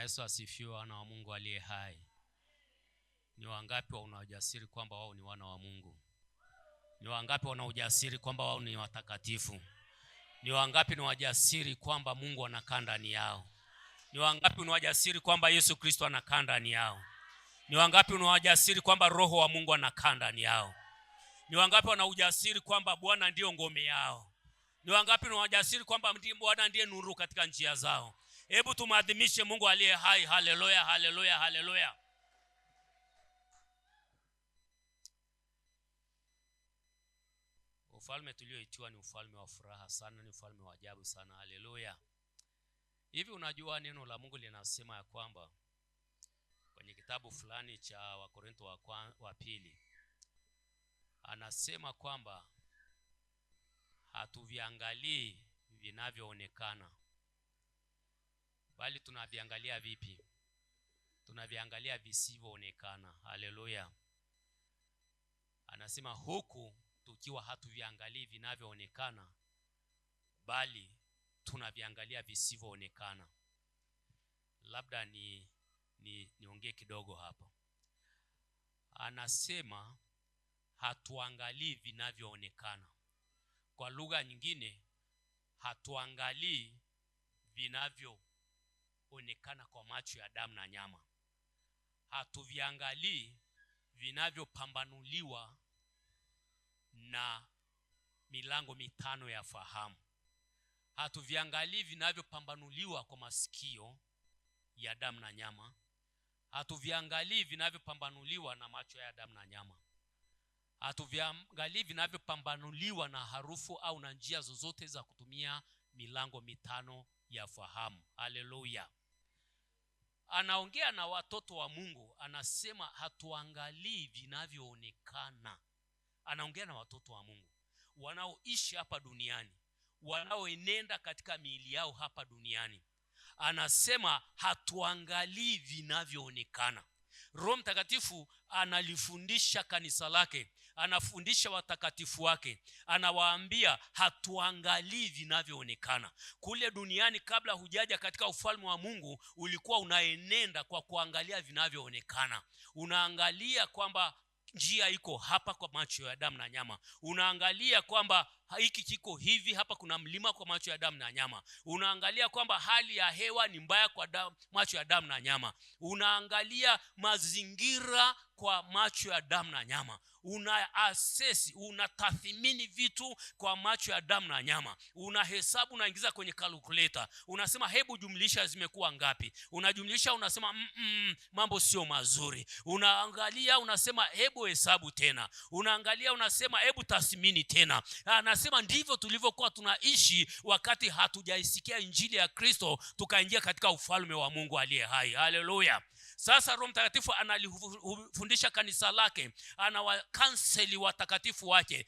Yesu asifiwe. Wana wa Mungu aliye hai, ni wangapi wana ujasiri kwamba wao ni wana wa Mungu? Ni wangapi wana ujasiri kwamba wao ni watakatifu? Ni wangapi ni wajasiri kwamba Mungu anakaa ndani yao? Ni wangapi ni wajasiri kwamba Yesu Kristo anakaa ndani yao? Ni wangapi ni wajasiri kwamba Roho wa Mungu anakaa ndani yao? Ni wangapi wana ujasiri kwamba Bwana ndio ngome yao? Ni wangapi ni wajasiri kwamba Bwana ndiye nuru katika njia zao? Hebu tumaadhimishe Mungu aliye hai. Haleluya, haleluya, haleluya. Ufalme tulioitiwa ni ufalme wa furaha sana, ni ufalme wa ajabu sana. Haleluya. Hivi unajua neno la Mungu linasema ya kwamba kwenye kitabu fulani cha Wakorintho wa pili anasema kwamba hatuviangalii vinavyoonekana, bali tunaviangalia vipi? Tunaviangalia visivyoonekana. Haleluya. Anasema huku tukiwa hatuviangalii vinavyoonekana, bali tunaviangalia visivyoonekana. Labda niongee kidogo hapa. Anasema hatuangalii vinavyoonekana. Kwa lugha nyingine, hatuangalii vinavyoonekana kwa macho ya damu na nyama. Hatuviangalii vinavyopambanuliwa na milango mitano ya fahamu. Hatuviangalii vinavyopambanuliwa kwa masikio ya damu na nyama. Hatuviangalii vinavyopambanuliwa na macho ya damu na nyama. Hatuviangalii vinavyopambanuliwa na harufu au na njia zozote za kutumia milango mitano ya fahamu. Haleluya. Anaongea na watoto wa Mungu, anasema hatuangalii vinavyoonekana. Anaongea na watoto wa Mungu wanaoishi hapa duniani, wanaoenenda katika miili yao hapa duniani. Anasema hatuangalii vinavyoonekana. Roho Mtakatifu analifundisha kanisa lake, anafundisha watakatifu wake, anawaambia hatuangalii vinavyoonekana. Kule duniani kabla hujaja katika ufalme wa Mungu, ulikuwa unaenenda kwa kuangalia vinavyoonekana. Unaangalia kwamba njia iko hapa kwa macho ya damu na nyama. Unaangalia kwamba hiki kiko hivi, hapa kuna mlima kwa macho ya damu na nyama. Unaangalia kwamba hali ya hewa ni mbaya kwa macho ya damu na nyama. Unaangalia mazingira kwa macho ya damu na nyama. Unatathmini vitu kwa macho ya damu na nyama. Unahesabu, unaingiza kwenye calculator. Unasema hebu jumlisha zimekuwa ngapi? Unajumlisha, unasema mambo sio mazuri. Unaangalia, unasema hebu hesabu tena. Unaangalia, unasema hebu tathmini tena. Anasema ndivyo tulivyokuwa tunaishi wakati hatujaisikia injili ya Kristo tukaingia katika ufalme wa Mungu aliye hai. Haleluya. Sasa Roho Mtakatifu analifundisha kanisa lake, anawakanseli watakatifu wake,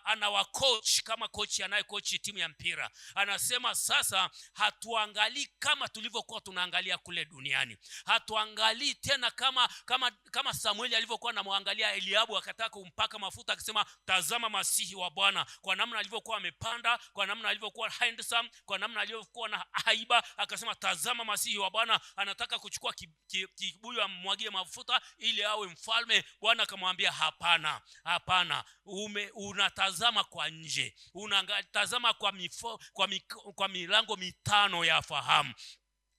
anawacoach kama coach anayecoach timu ya mpira. Anasema sasa hatuangalii kama tulivyokuwa tunaangalia kule duniani. Hatuangalii tena kama Samueli alivyokuwa anamwangalia Eliabu akataka kumpaka mafuta, akisema tazama masihi wa Bwana, kwa namna alivyokuwa amepanda, kwa namna alivyokuwa handsome, kwa namna alivyokuwa na haiba. Akasema tazama masihi wa Bwana anataka kuchukua kibuyu amwagie mafuta ili awe mfalme. Bwana akamwambia hapana, unatazama kwa nje, unatazama kwa milango mitano ya fahamu.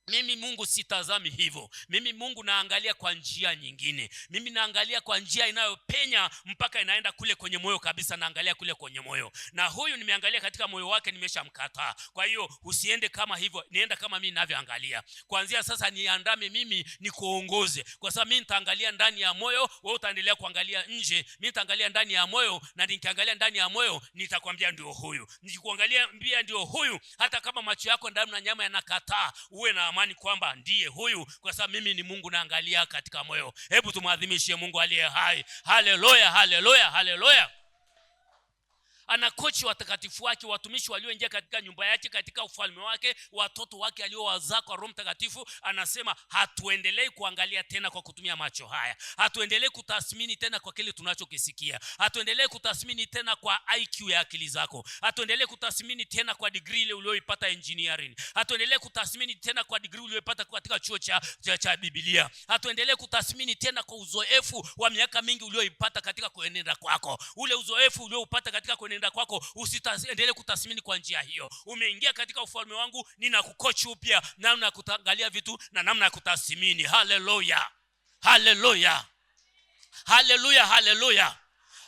Mimi Mungu sitazami hivyo. Mimi Mungu naangalia kwa njia nyingine. Mimi naangalia kwa njia inayopenya mpaka inaenda kule kwenye moyo kabisa. Naangalia kule kwenye moyo. Na huyu nimeangalia katika moyo wake, nimeshamkataa. Kwa hiyo usiende kama hivyo, nienda kama mimi ninavyoangalia. Kuanzia sasa niandame mimi, nikuongoze. Kwa sababu mimi nitaangalia ndani ya moyo, wewe utaendelea kuangalia nje. Mimi nitaangalia ndani ya moyo, na nikiangalia ndani ya moyo nitakwambia ndio huyu. Nikikuangalia mbia ndio huyu, hata kama macho yako ndani na nyama yanakataa, uwe na amani kwamba ndiye huyu, kwa sababu mimi ni Mungu naangalia katika moyo. Hebu tumaadhimishe Mungu aliye hai. Haleluya, haleluya, haleluya. ana kochi watakatifu wake, watumishi walioingia katika nyumba yake, katika ufalme wake, watoto wake aliowazaa kwa Roho Mtakatifu. Anasema hatuendelei kuangalia tena kwa kutumia macho haya, hatuendelei kutathmini tena kwa kile tunachokisikia, hatuendelei kutathmini tena kwa IQ ya akili zako, hatuendelei kutathmini tena kwa degree ile ulioipata engineering, hatuendelei kutathmini tena kwa degree ulioipata katika chuo cha Biblia, hatuendelei kutathmini tena kwa uzoefu wa miaka mingi ulioipata katika kuenenda kwako. Ule uzoefu ulioupata katika kuenenda kwako usitaendelee kutathmini kwa njia hiyo. Umeingia katika ufalme wangu, ninakukochi upya namna ya kuangalia vitu na namna ya kutathmini. Haleluya, haleluya, haleluya, haleluya.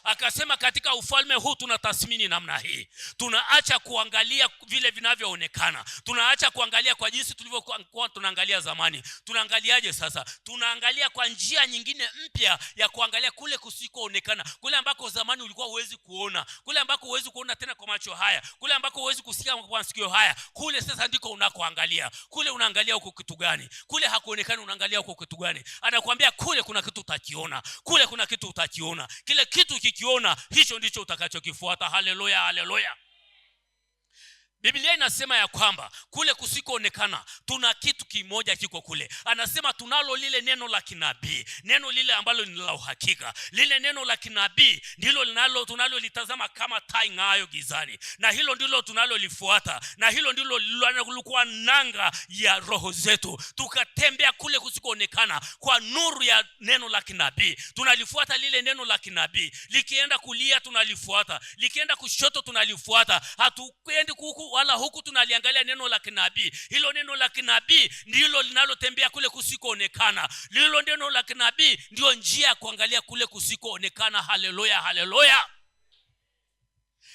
Akasema katika ufalme huu tunatathmini namna hii. Tunaacha kuangalia vile vinavyoonekana, tunaacha kuangalia kwa jinsi tulivyokuwa tunaangalia zamani. Tunaangaliaje sasa? Tunaangalia kwa njia nyingine mpya ya kuangalia kule kusikoonekana, kule ambako zamani ulikuwa huwezi kuona, kule ambako huwezi kuona tena kwa macho haya, kule ambako huwezi kusikia kwa masikio haya. Kule sasa ndiko unakoangalia. Kule unaangalia huko kitu gani? Kule hakuonekani, unaangalia huko kitu gani? Anakuambia kule kuna kitu utakiona, kule kuna kitu utakiona. Kile kitu kikiona, hicho ndicho utakachokifuata. Haleluya, haleluya. Biblia inasema ya kwamba kule kusikoonekana tuna kitu kimoja kiko kule. Anasema tunalo lile neno la kinabii, neno lile ambalo ni la uhakika. Lile neno la kinabii ndilo tunalolitazama kama taa ing'aayo gizani, na hilo ndilo tunalolifuata, na hilo ndilo lilikuwa nanga ya roho zetu. Tukatembea kule kusikoonekana kwa nuru ya neno la kinabii. Tunalifuata lile neno la kinabii. Likienda kulia tunalifuata, likienda kushoto tunalifuata. Hatukwendi huku wala huku, tunaliangalia neno la kinabii. Hilo neno la kinabii ndilo linalotembea kule kusikoonekana. Hilo neno la kinabii ndio njia ya kuangalia kule kusikoonekana. Haleluya, haleluya.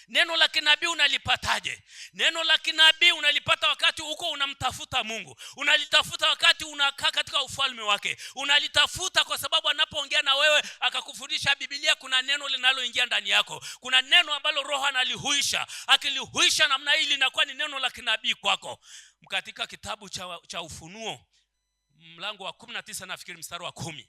Neno la kinabii unalipataje? Neno la kinabii unalipata wakati uko unamtafuta Mungu. Unalitafuta wakati unakaa katika ufalme wake. Unalitafuta kwa sababu anapoongea na wewe akakufundisha Biblia, kuna neno linaloingia ndani yako. Kuna neno ambalo Roho analihuisha. Akilihuisha namna hii linakuwa ni neno la kinabii kwako. Katika kitabu cha Ufunuo mlango wa 19 nafikiri mstari wa 10.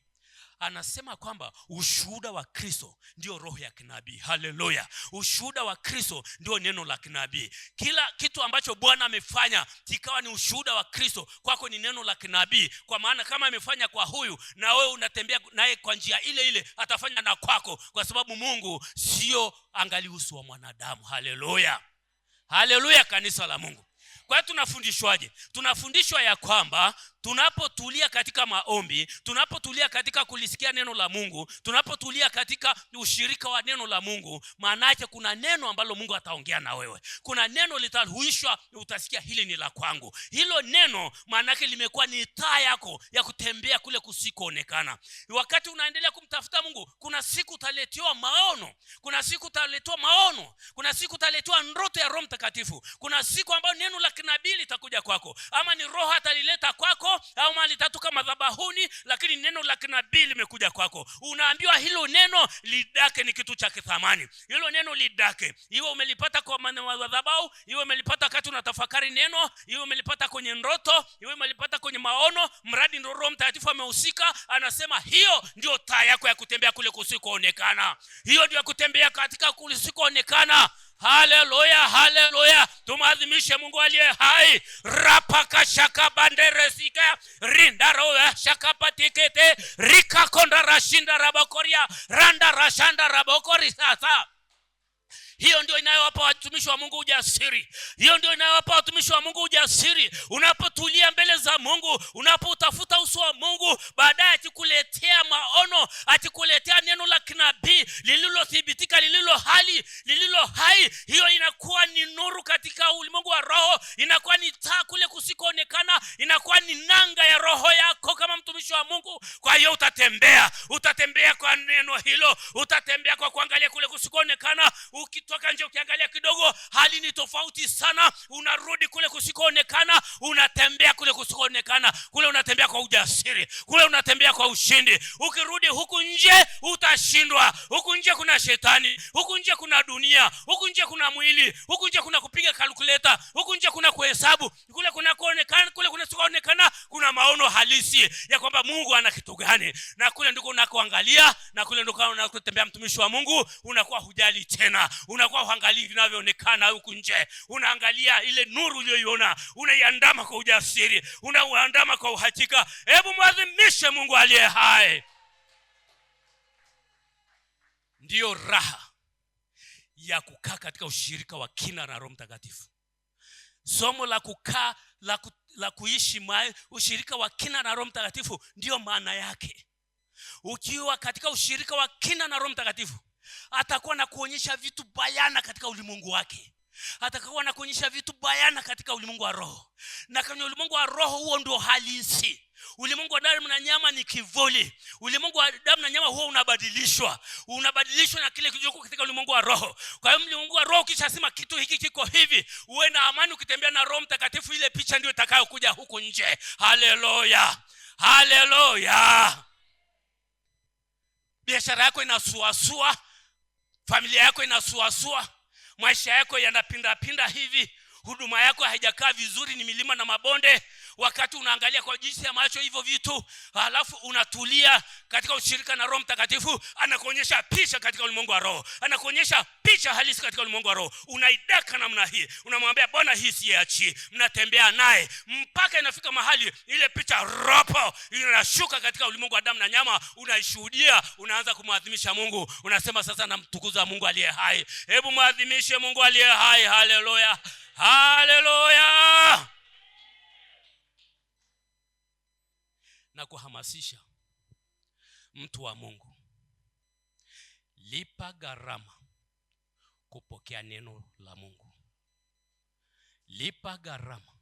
Anasema kwamba ushuhuda wa Kristo ndio roho ya kinabii. Haleluya. Ushuhuda wa Kristo ndio neno la kinabii. Kila kitu ambacho Bwana amefanya kikawa ni ushuhuda wa Kristo, kwako ni neno la kinabii. Kwa maana kama amefanya kwa huyu, na wewe unatembea naye kwa njia ile ile, atafanya na kwako, kwa sababu Mungu sio angalia uso wa mwanadamu. Haleluya, haleluya, kanisa la Mungu. Kwa hiyo tunafundishwaje? Tunafundishwa ya kwamba tunapotulia katika maombi, tunapotulia katika kulisikia neno la Mungu, tunapotulia katika ushirika wa neno la Mungu, maana yake kuna neno ambalo Mungu ataongea na wewe. Kuna neno litahuishwa, utasikia hili ni la kwangu. Hilo neno maana yake limekuwa ni taa yako ya kutembea kule kusikoonekana. Wakati unaendelea kumtafuta Mungu, kuna siku utaletewa maono, kuna siku utaletewa maono, kuna siku utaletewa ndoto ya Roho Mtakatifu. Kuna siku ambayo neno la kinabii litakuja kwako, ama ni Roho atalileta kwako, au mali litatoka madhabahuni, lakini neno la kinabii limekuja kwako. Unaambiwa hilo neno lidake, ni kitu cha thamani. Hilo neno lidake. Iwe umelipata kwa madhabahu, iwe umelipata wakati unatafakari neno, iwe umelipata kwenye ndoto, iwe umelipata kwenye maono, mradi ndio Roho Mtakatifu amehusika. Anasema hiyo ndio taa yako ya kutembea kule kusikoonekana. Hiyo ndio kutembea katika kule kusikoonekana. Haleluya, haleluya. Tumadhimishe Mungu aliye hai. Rapaka shaka bandere sika rindaro shaka patikete rika konda rashinda rabokoria randa rashanda rabokori. Sasa hiyo ndio inayowapa watumishi wa Mungu ujasiri. Hiyo ndio inayowapa watumishi wa Mungu ujasiri. Unapotulia mbele za Mungu, unapotafuta uso wa Mungu, baadaye atikuletea maono, atikuletea neno la kinabii lililothibitika, lililo hai. Hiyo inakuwa ni nuru katika ulimwengu wa roho, inakuwa ni taa kule kusikoonekana, inakuwa ni nanga ya roho yako kama mtumishi wa Mungu. Kwa hiyo utatembea kwa neno hilo, utatembea kwa kuangalia kule kusikoonekana. Ukitoka nje ukiangalia kidogo, hali ni tofauti sana. Unarudi kule kusikoonekana, unatembea kule kusikoonekana. Kule unatembea kwa ujasiri, kule unatembea kwa ushindi. Ukirudi huku nje utashindwa. Huku nje kuna shetani, huku nje kuna dunia, huku nje kuna mwili, huku nje kuna kupiga calculator, huku nje kuna kuhesabu. Kule kuna kuonekana, kule kuna kusikoonekana, kuna maono halisi ya kwamba Mungu ana kitu gani. Na kule ndiko unakoangalia, na kule ndiko unakotembea mtumishi wa Mungu, unakuwa hujali tena. unakuwa uangalii vinavyoonekana huku nje, unaangalia ile nuru uliyoiona, unaiandama kwa ujasiri, unaandama kwa uhakika. Hebu mwadhimishe Mungu aliye hai. Ndiyo raha ya kukaa katika ushirika wa kina na Roho Mtakatifu. Somo la kukaa la kuishi ushirika wa kina na Roho Mtakatifu ndio maana yake. Ukiwa katika ushirika wa kina na Roho Mtakatifu, atakuwa na kuonyesha vitu bayana katika ulimwengu wake. Atakuwa na kuonyesha vitu bayana katika ulimwengu wa roho. Na kwenye ulimwengu wa roho huo ndio halisi. Ulimwengu wa damu na nyama ni kivuli. Ulimwengu wa damu na nyama huo unabadilishwa na kile kilichoko katika ulimwengu wa roho. Kwa hiyo ulimwengu wa roho ukishasema kitu hiki kiko hivi, uwe na amani ukitembea na Roho Mtakatifu, ile picha ndio itakayokuja huko nje. Haleluya. Haleluya. Biashara yako inasuasua, familia yako inasuasua, maisha yako yanapinda hivi, huduma yako haijakaa vizuri, ni milima na mabonde. Wakati unaangalia kwa jinsi ya macho hivyo vitu, halafu unatulia katika ushirika na Roho Mtakatifu, anakuonyesha picha katika ulimwengu wa roho, anakuonyesha picha halisi katika ulimwengu wa roho. Unaidaka namna hii, unamwambia Bwana hii siachi, mnatembea naye mpaka inafika mahali ile picha ropo inashuka katika ulimwengu wa damu na nyama, unaishuhudia, unaanza kumwadhimisha Mungu. Unasema sasa namtukuza Mungu aliye hai. Hebu muadhimishe Mungu aliye hai. Haleluya. Haleluya. Na kuhamasisha mtu wa Mungu, lipa gharama kupokea neno la Mungu. Lipa gharama.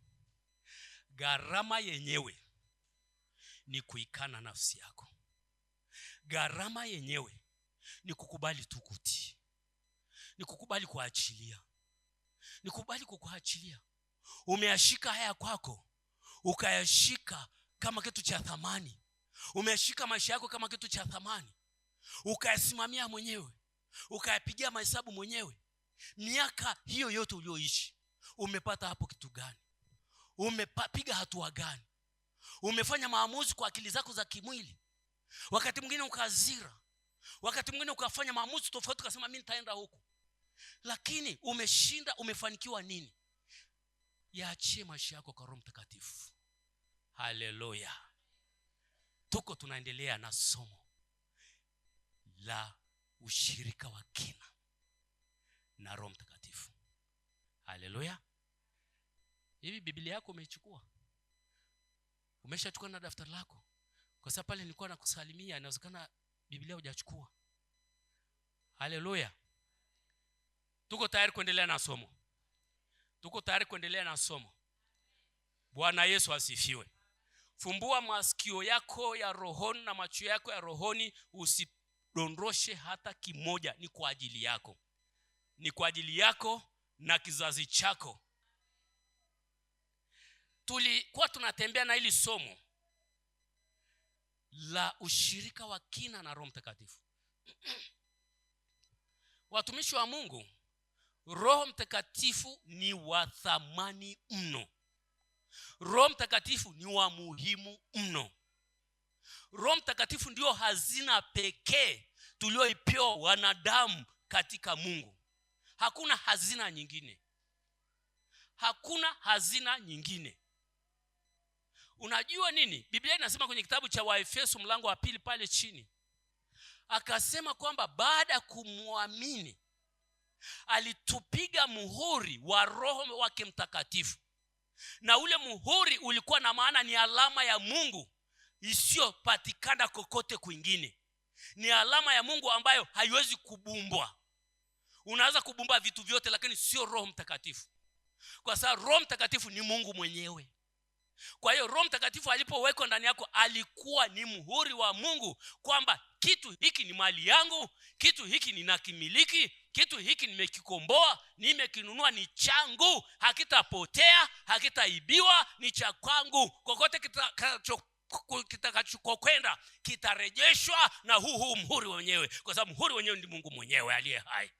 Gharama yenyewe ni kuikana nafsi yako. Gharama yenyewe ni kukubali tu kutii. Ni kukubali kuachilia. Ni kukubali kukuachilia. Umeashika haya kwako, ukayashika kama kitu cha thamani. Umeshika maisha yako kama kitu cha thamani, ukayasimamia mwenyewe, ukayapigia mahesabu mwenyewe. Miaka hiyo yote ulioishi, umepata hapo kitu gani? Umepiga hatua gani? Umefanya maamuzi kwa akili zako za kimwili. Wakati mwingine ukazira, wakati mwingine ukafanya maamuzi tofauti, ukasema mimi nitaenda huku. Lakini umeshinda, umefanikiwa nini? Yaachie maisha yako kwa Roho Mtakatifu. Haleluya. Tuko tunaendelea na somo la ushirika wa kina na Roho Mtakatifu. Haleluya. Hivi Biblia yako umeichukua? Umeshachukua na daftari lako? Kwa sababu pale nilikuwa nakusalimia, inawezekana Biblia hujachukua. Haleluya. Tuko tayari kuendelea na somo. Tuko tayari kuendelea na somo. Bwana Yesu asifiwe. Fumbua masikio yako ya rohoni na macho yako ya rohoni, usidondoshe hata kimoja. Ni kwa ajili yako. Ni kwa ajili yako na kizazi chako. Tulikuwa tunatembea na hili somo la ushirika wa kina na Roho Mtakatifu. Watumishi wa Mungu, Roho Mtakatifu ni wa thamani mno. Roho Mtakatifu ni wa muhimu mno. Roho Mtakatifu ndio hazina pekee tulioipewa wanadamu katika Mungu. Hakuna hazina nyingine. Hakuna hazina nyingine. Unajua nini? Biblia inasema kwenye kitabu cha Waefeso mlango wa 2 pale chini, akasema kwamba baada ya kumwamini alitupiga muhuri wa Roho wake Mtakatifu. Na ule muhuri ulikuwa na maana ni alama ya Mungu isiyopatikana kokote kwingine. Ni alama ya Mungu ambayo haiwezi kubumbwa. Unaweza kubumba vitu vyote, lakini sio Roho Mtakatifu. Kwa sababu Roho Mtakatifu ni Mungu mwenyewe. Kwa hiyo Roho Mtakatifu alipowekwa ndani yako, alikuwa ni muhuri wa Mungu kwamba kitu hiki ni mali yangu, kitu hiki ninakimiliki, kitu hiki nimekikomboa, nimekinunua, ni changu, hakitapotea, hakitaibiwa, ni cha kwangu. Kokote kitakachokwenda kitarejeshwa na huu muhuri wenyewe, kwa sababu muhuri wenyewe ni Mungu mwenyewe aliye hai.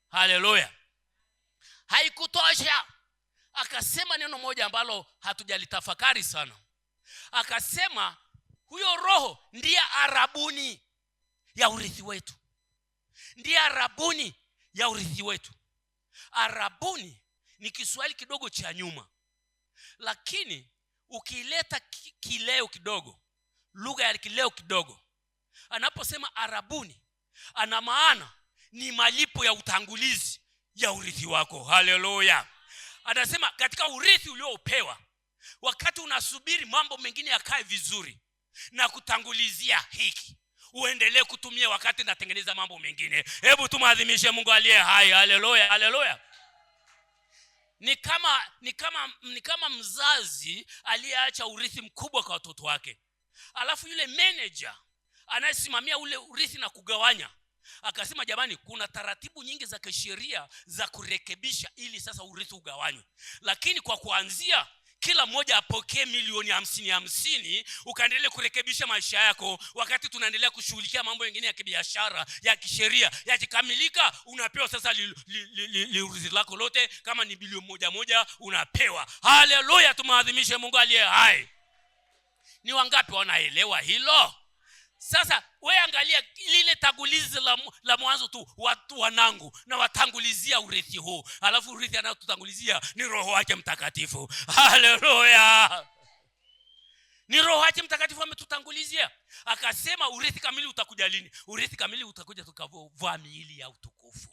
Haleluya. Haikutosha, akasema neno moja ambalo hatujalitafakari sana. Akasema huyo Roho ndiye arabuni ya urithi wetu. Ndiye arabuni ya urithi wetu. Arabuni ni Kiswahili kidogo cha nyuma, lakini ukileta kileo kidogo, lugha ya kileo kidogo, anaposema arabuni ana maana ni malipo ya utangulizi ya urithi wako. Haleluya. Anasema katika urithi uliopewa, wakati unasubiri mambo mengine yakae vizuri, na kutangulizia hiki, uendelee kutumia wakati natengeneza mambo mengine. Hebu tumaadhimishe Mungu aliye hai. Haleluya, haleluya. Ni kama mzazi aliyeacha urithi mkubwa kwa watoto wake. Alafu yule manager anayesimamia ule urithi na kugawanya akasema, jamani, kuna taratibu nyingi za kisheria za kurekebisha ili sasa urithi ugawanywe. Lakini kwa kuanzia, kila mmoja apokee milioni 50, ukaendelee kurekebisha maisha yako wakati tunaendelea kushughulikia mambo mengine ya kibiashara, ya kisheria. Yakikamilika, unapewa sasa urithi lako lote. Kama ni bilioni 1 unapewa. Haleluya, tumaadhimishe Mungu aliye hai. Ni wangapi wanaelewa hilo? Sasa wewe angalia lile tangulizi la mwanzo tu, watu wanangu na watangulizia urithi huu. Alafu urithi anayotutangulizia ni Roho wake Mtakatifu. Haleluya. Ni Roho wake Mtakatifu ametutangulizia. Akasema urithi kamili utakuja lini? Urithi kamili utakuja tukavaa miili ya utukufu.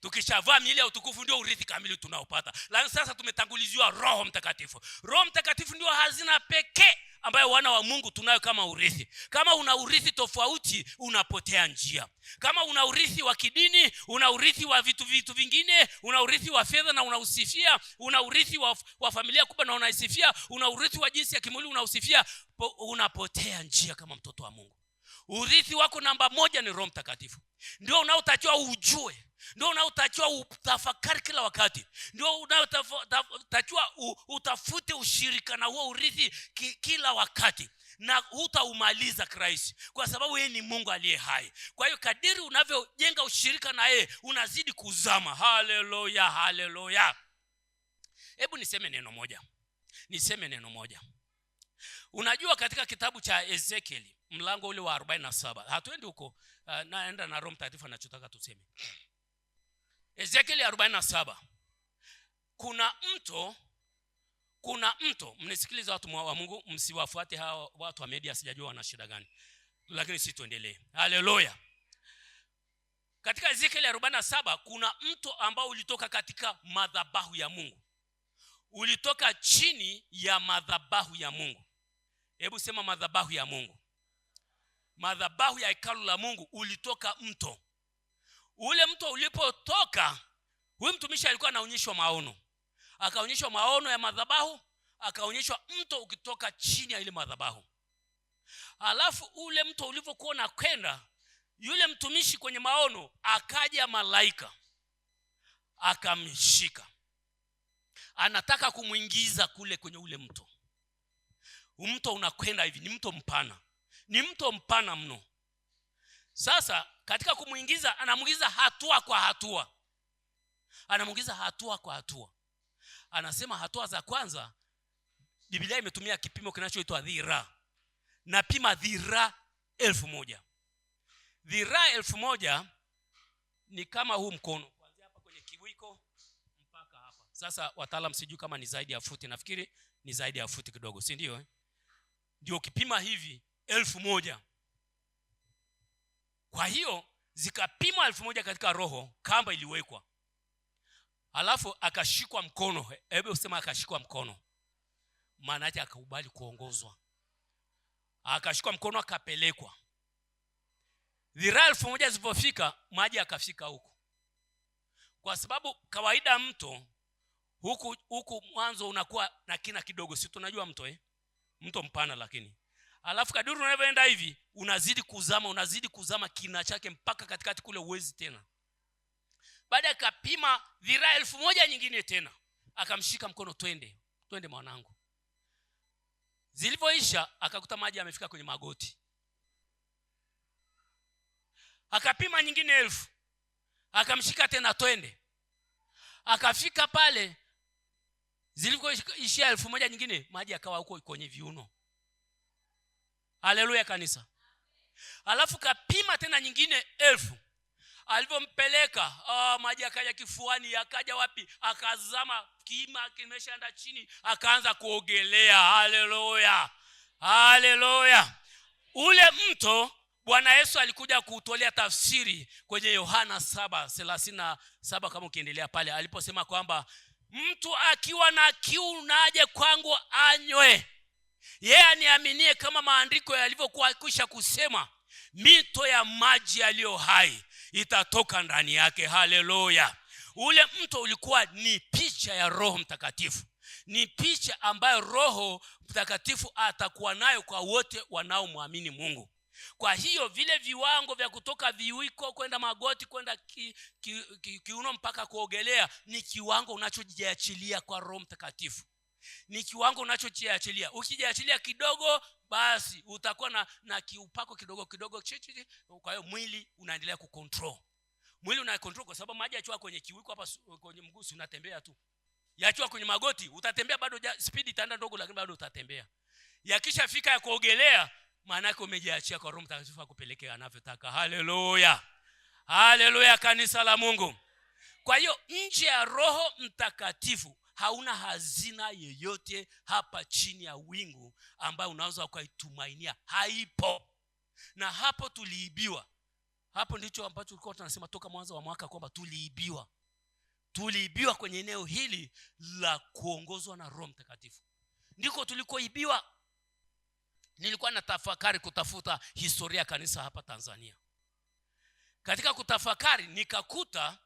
Tukishavaa miili ya utukufu ndio urithi kamili tunaopata. Lakini sasa tumetanguliziwa Roho Mtakatifu. Roho Mtakatifu ndio hazina pekee ambayo wana wa Mungu tunayo kama urithi. Kama una urithi tofauti, unapotea njia. Kama una urithi wa kidini, una urithi wa vitu vingine, una urithi wa fedha na unausifia, una urithi wa familia kubwa na unaisifia, una urithi wa jinsi ya kimwili unausifia, unapotea njia kama mtoto wa Mungu. Urithi wako namba 1 ni Roho Mtakatifu. Ndio unaotakiwa ujue, ndio unaotakiwa utafakari kila wakati, ndio unaotakiwa utafute ushirika na huo urithi kila wakati, na hutaumaliza Kristo, kwa sababu yeye ni Mungu aliye hai. Kwa hiyo kadiri unavyojenga ushirika na yeye, unazidi kuzama. Haleluya, haleluya. Hebu niseme neno moja. Unajua katika kitabu cha Ezekieli mlango ule wa 47, hatuendi huko, naenda na Roho Mtakatifu anachotaka tuseme. Ezekieli 47, kuna mto, mnisikilize watu wa Mungu, msiwafuate hawa watu wa media, sijajua wana shida gani, lakini sisi tuendelee. Haleluya. Katika Ezekieli 47 kuna mto ambao ulitoka katika madhabahu ya Mungu. Ulitoka chini ya madhabahu ya Mungu. Hebu sema madhabahu ya Mungu. Madhabahu ya hekalu la Mungu ulitoka mto. Ule mto ulipotoka, huyu mtumishi alikuwa anaonyeshwa maono. Akaonyeshwa maono ya madhabahu, akaonyeshwa mto ukitoka chini ya ile madhabahu. Alafu ule mto ulipokuwa unakwenda, yule mtumishi kwenye maono akaja malaika, akamshika. Anataka kumuingiza kule kwenye ule mto. Mto unakwenda hivi, ni mto mpana. Ni mto mpana mno. Sasa katika kumuingiza, anamuingiza hatua kwa hatua. Anasema hatua za kwanza, Biblia imetumia kipimo kinachoitwa dhiraa. Napima dhiraa 1000. Dhiraa 1000 ni kama huu mkono, kuanzia hapa kwenye kiwiko mpaka hapa. Sasa wataalamu sijui kama ni zaidi ya futi, nafikiri ni zaidi ya futi kidogo, si ndio? Ndio kipima hivi 1000. Kwa hiyo zikapimwa 1000 katika roho, kamba iliwekwa. Alafu akashikwa mkono. Hebu usema akashikwa mkono. Maana yake akakubali kuongozwa. Akashikwa mkono, akapelekwa. Dhiraa 1000 zilipofika, maji akafika huko. Kwa sababu kawaida mto huku mwanzo unakuwa na kina kidogo, si tunajua mto mto mpana, lakini alafu kadiri unavyoenda hivi unazidi kuzama kina chake mpaka katikati kule, uwezi tena. Baada ya kapima dhiraa 1000 nyingine tena, akamshika mkono, twende mwanangu. Zilipoisha akakuta maji yamefika kwenye magoti. Akapima nyingine 1000, akamshika tena, twende. Akafika pale, zilipoishia 1000 nyingine, maji akawa huko kwenye viuno. Haleluya kanisa. Alafu kapima tena nyingine 1000, Alivyompeleka maji akaja kifuani, akaja wapi, akazama, kima kimeshaenda chini, akaanza kuogelea. Haleluya, haleluya. Ule mto Bwana Yesu alikuja kutolea tafsiri kwenye Yohana 7:37 kama ukiendelea pale, aliposema kwamba mtu akiwa na kiu naje kwangu anywe. Yeye aniaminie, kama maandiko yalivyokuwa kisha kusema, mito ya maji yaliyo hai itatoka ndani yake. Haleluya. Ule mto ulikuwa ni picha ya Roho Mtakatifu. Ni picha ambayo Roho Mtakatifu atakuwa nayo kwa wote wanaomwamini Mungu. Kwa hiyo vile viwango vya kutoka viwiko kwenda magoti kwenda kiuno mpaka kuogelea ni kiwango unachojiachilia kwa Roho Mtakatifu. Ni kiwango unachojiachilia. Ukijiachilia kidogo, basi utakuwa na kiupako kidogo kidogo. Kwa hiyo mwili unaendelea kucontrol. Mwili unacontrol kwa sababu maji yachua kwenye kiwiko hapa kwenye mguu unatembea tu. Yachua kwenye magoti utatembea bado, speed itaenda ndogo lakini bado utatembea. Yakisha fika ya kuogelea, maana yake umejiachia kwa Roho Mtakatifu akupeleke anavyotaka. Haleluya. Haleluya, kanisa la Mungu. Kwa hiyo nje ya Roho Mtakatifu hauna hazina yoyote hapa chini ya wingu ambayo unaweza ukaitumainia. Haipo. Na hapo tuliibiwa. Hapo ndicho ambacho tulikuwa tunasema toka mwanzo wa mwaka kwamba tuliibiwa. Tuliibiwa kwenye eneo hili la kuongozwa na Roho Mtakatifu. Ndiko tulikoibiwa. Nilikuwa natafakari kutafuta historia ya kanisa hapa Tanzania. Katika kutafakari nikakuta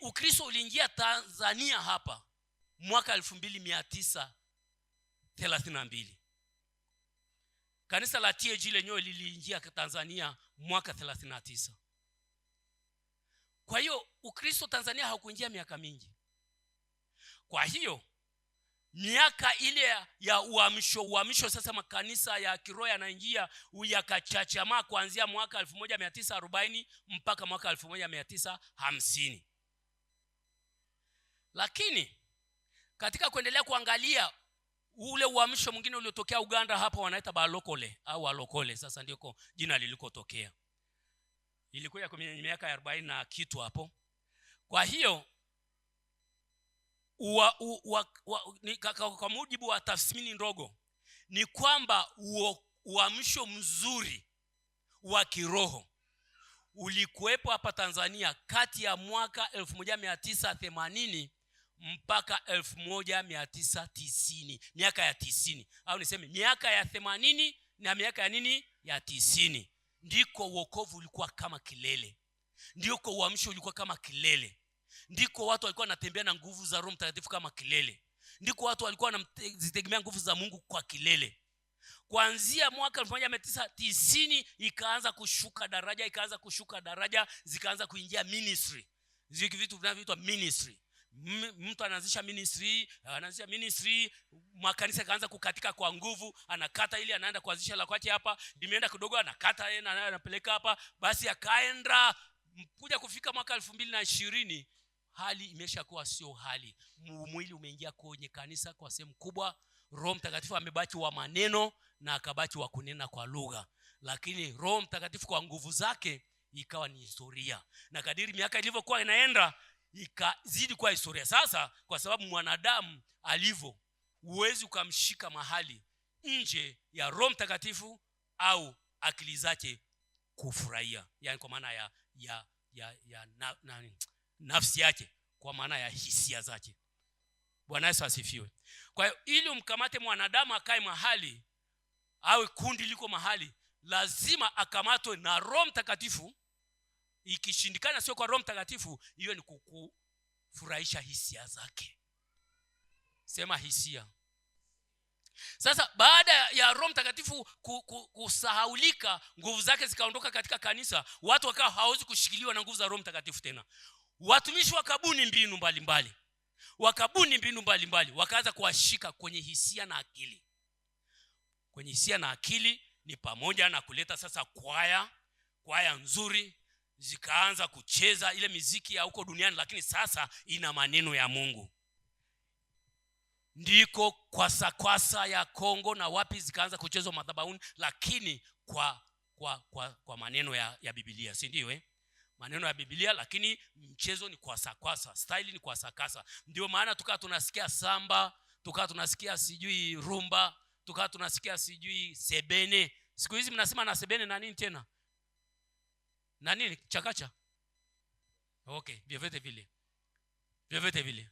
Ukristo uliingia Tanzania hapa mwaka 2932. Kanisa la TAG lenyewe liliingia Tanzania mwaka 39. Kwa hiyo Ukristo Tanzania haukuingia miaka mingi. Kwa hiyo miaka ile ya uhamisho sasa makanisa ya kiroho yanaingia yakachachama kuanzia mwaka 1940 mpaka mwaka 1950. Lakini katika kuendelea kuangalia ule uhamisho mwingine uliotokea Uganda hapa wanaita balokole au walokole, sasa ndiko jina lilikotokea. Ilikuwa kwenye miaka ya 40 na kitu hapo. Kwa hiyo kwa mujibu wa tafsiri ndogo ni kwamba uhamisho mzuri wa kiroho ulikuwepo hapa Tanzania kati ya mwaka 1980 mpaka 1990, miaka ya 90 au niseme miaka ya 80 na miaka ya nini ya 90. Ndiko wokovu ulikuwa kama kilele. Ndiko uhamisho ulikuwa kama kilele. Ndiko watu walikuwa wanatembea na nguvu za Roho Mtakatifu kama kilele. Ndiko watu walikuwa wanazitegemea nguvu za Mungu kwa kilele. Kuanzia mwaka 1990 ikaanza kushuka daraja, zikaanza kuingia ministry. Ziki vitu vinavyoitwa ministry. Mtu anaanzisha ministry, makanisa kaanza kukatika kwa nguvu, anakata ili anaenda kuanzisha la kwake hapa, limeenda kidogo anakata yeye na anapeleka hapa, basi akaenda kuja kufika mwaka 2020 hali imeshakuwa sio hali. Mwili umeingia kwenye kanisa kwa sehemu kubwa. Roho Mtakatifu amebaki wa maneno na akabaki wa kunena kwa lugha, lakini Roho Mtakatifu kwa nguvu zake ikawa ni historia. Na kadiri miaka ilivyokuwa inaenda ikazidi kuwa historia. Sasa kwa sababu mwanadamu alivyo, huwezi ukamshika mahali nje ya Roho Mtakatifu au akili zake kufurahia, yani kwa maana ya nafsi yake, kwa maana ya hisia zake. Bwana Yesu asifiwe. Kwa hiyo ili umkamate mwanadamu akae mahali au kundi liko mahali, lazima akamatwe na Roho Mtakatifu. Ikishindikana sio kwa Roho Mtakatifu, hiyo ni kukufurahisha hisia zake. Sema hisia. Sasa baada ya Roho Mtakatifu kusahaulika, nguvu zake zikaondoka katika kanisa, watu wakawa hawezi kushikiliwa na nguvu za Roho Mtakatifu tena. Watumishi wakabuni mbinu mbalimbali, wakaanza kuwashika kwenye hisia na akili. Kwenye hisia na akili ni pamoja na kuleta sasa kwaya nzuri, zikaanza kucheza ile miziki ya huko duniani, lakini sasa ina maneno ya Mungu. Ndiko kwasa ya Kongo na wapi zikaanza kuchezwa madhabahuni, lakini kwa maneno ya Biblia, si ndio maneno ya Biblia, lakini mchezo ni kwasa, style ni kwasa. Ndio maana tukawa tunasikia samba, tukawa tunasikia sijui rumba, tukawa tunasikia sijui sebene. Siku hizi mnasema na sebene na nini tena? Na nini? Chakacha. Okay, vyovyote vile.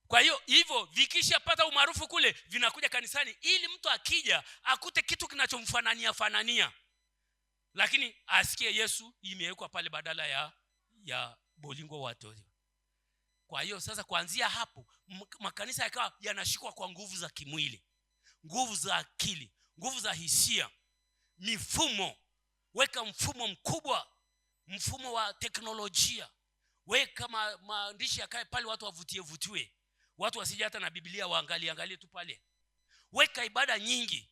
Kwa hiyo hivyo vikishapata umaarufu kule, vinakuja kanisani ili mtu akija akute kitu kinachomfanania. Lakini asikie Yesu imewekwa pale badala ya bolingo watu. Kwa hiyo sasa kuanzia hapo makanisa yakawa yanashikwa kwa nguvu za kimwili, nguvu za akili, nguvu za hisia, mifumo. Weka mfumo mkubwa, mfumo wa teknolojia. Weka maandishi yakae pale, watu wavutiwe. Watu wasije hata na Biblia waangalie tu pale. Weka ibada nyingi,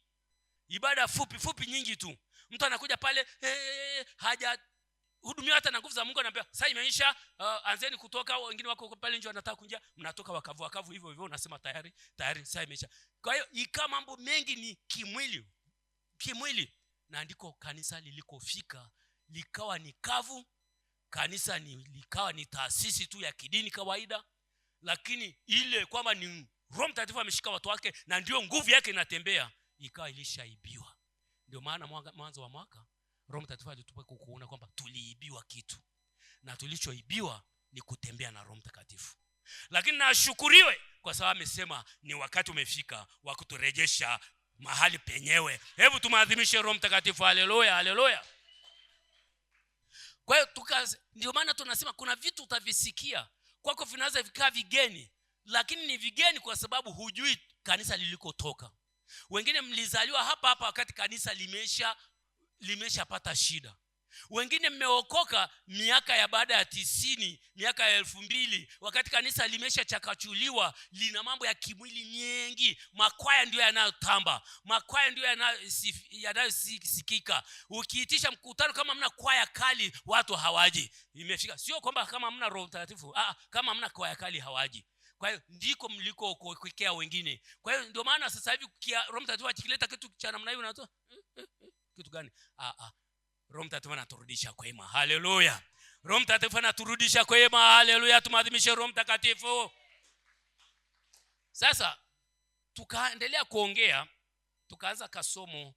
ibada fupi nyingi tu. Mtu anakuja pale haja hudumia hata na nguvu za Mungu, anambia sasa imeisha, anzeni kutoka. Wengine wako pale nje wanataka kunja, mnatoka wakavu hivyo unasema tayari sasa imeisha. Kwa hiyo ikawa mambo mengi ni kimwili. Na ndiko kanisa lilikofika, likawa ni kavu. Kanisa likawa ni taasisi tu ya kidini kawaida, lakini ile kwamba ni Roho Mtakatifu ameshika watu wake na ndio nguvu yake inatembea, ikawa ilishaibiwa. Ndio maana mwanzo wa mwaka Roho Mtakatifu alitupa kuona kwamba tuliibiwa kitu, na tulichoibiwa ni kutembea na Roho Mtakatifu. Lakini nashukuriwe kwa sababu amesema ni wakati umefika wa kuturejesha mahali penyewe. Hebu tumaadhimishe Roho Mtakatifu. Haleluya. Kwa hiyo ndio maana tunasema kuna vitu utavisikia kwako vinaweza vikaa vigeni, lakini ni vigeni kwa sababu hujui kanisa lilikotoka. Wengine mlizaliwa hapa wakati kanisa limeshapata shida. Wengine mmeokoka miaka ya baada ya 90, miaka ya 2000, wakati kanisa limeshachakachuliwa, lina mambo ya kimwili mengi. Makwaya ndio yanayotamba, makwaya ndio yanayosikika. Ukiitisha mkutano kama mna kwaya kali, watu hawaji. Imefika sio kwamba kama mna Roho Mtakatifu, kama mna kwaya kali hawaji. Kwa hiyo ndiko mliko kuekea wengine. Kwa hiyo ndio maana sasa hivi Roho Mtakatifu akileta kitu cha namna hiyo unatoa kitu gani? Roho Mtakatifu anaturudisha kwema. Haleluya. Roho Mtakatifu anaturudisha kwema. Haleluya. Tumaadhimishe Roho Mtakatifu. Sasa tukaendelea kuongea, tukaanza kasomo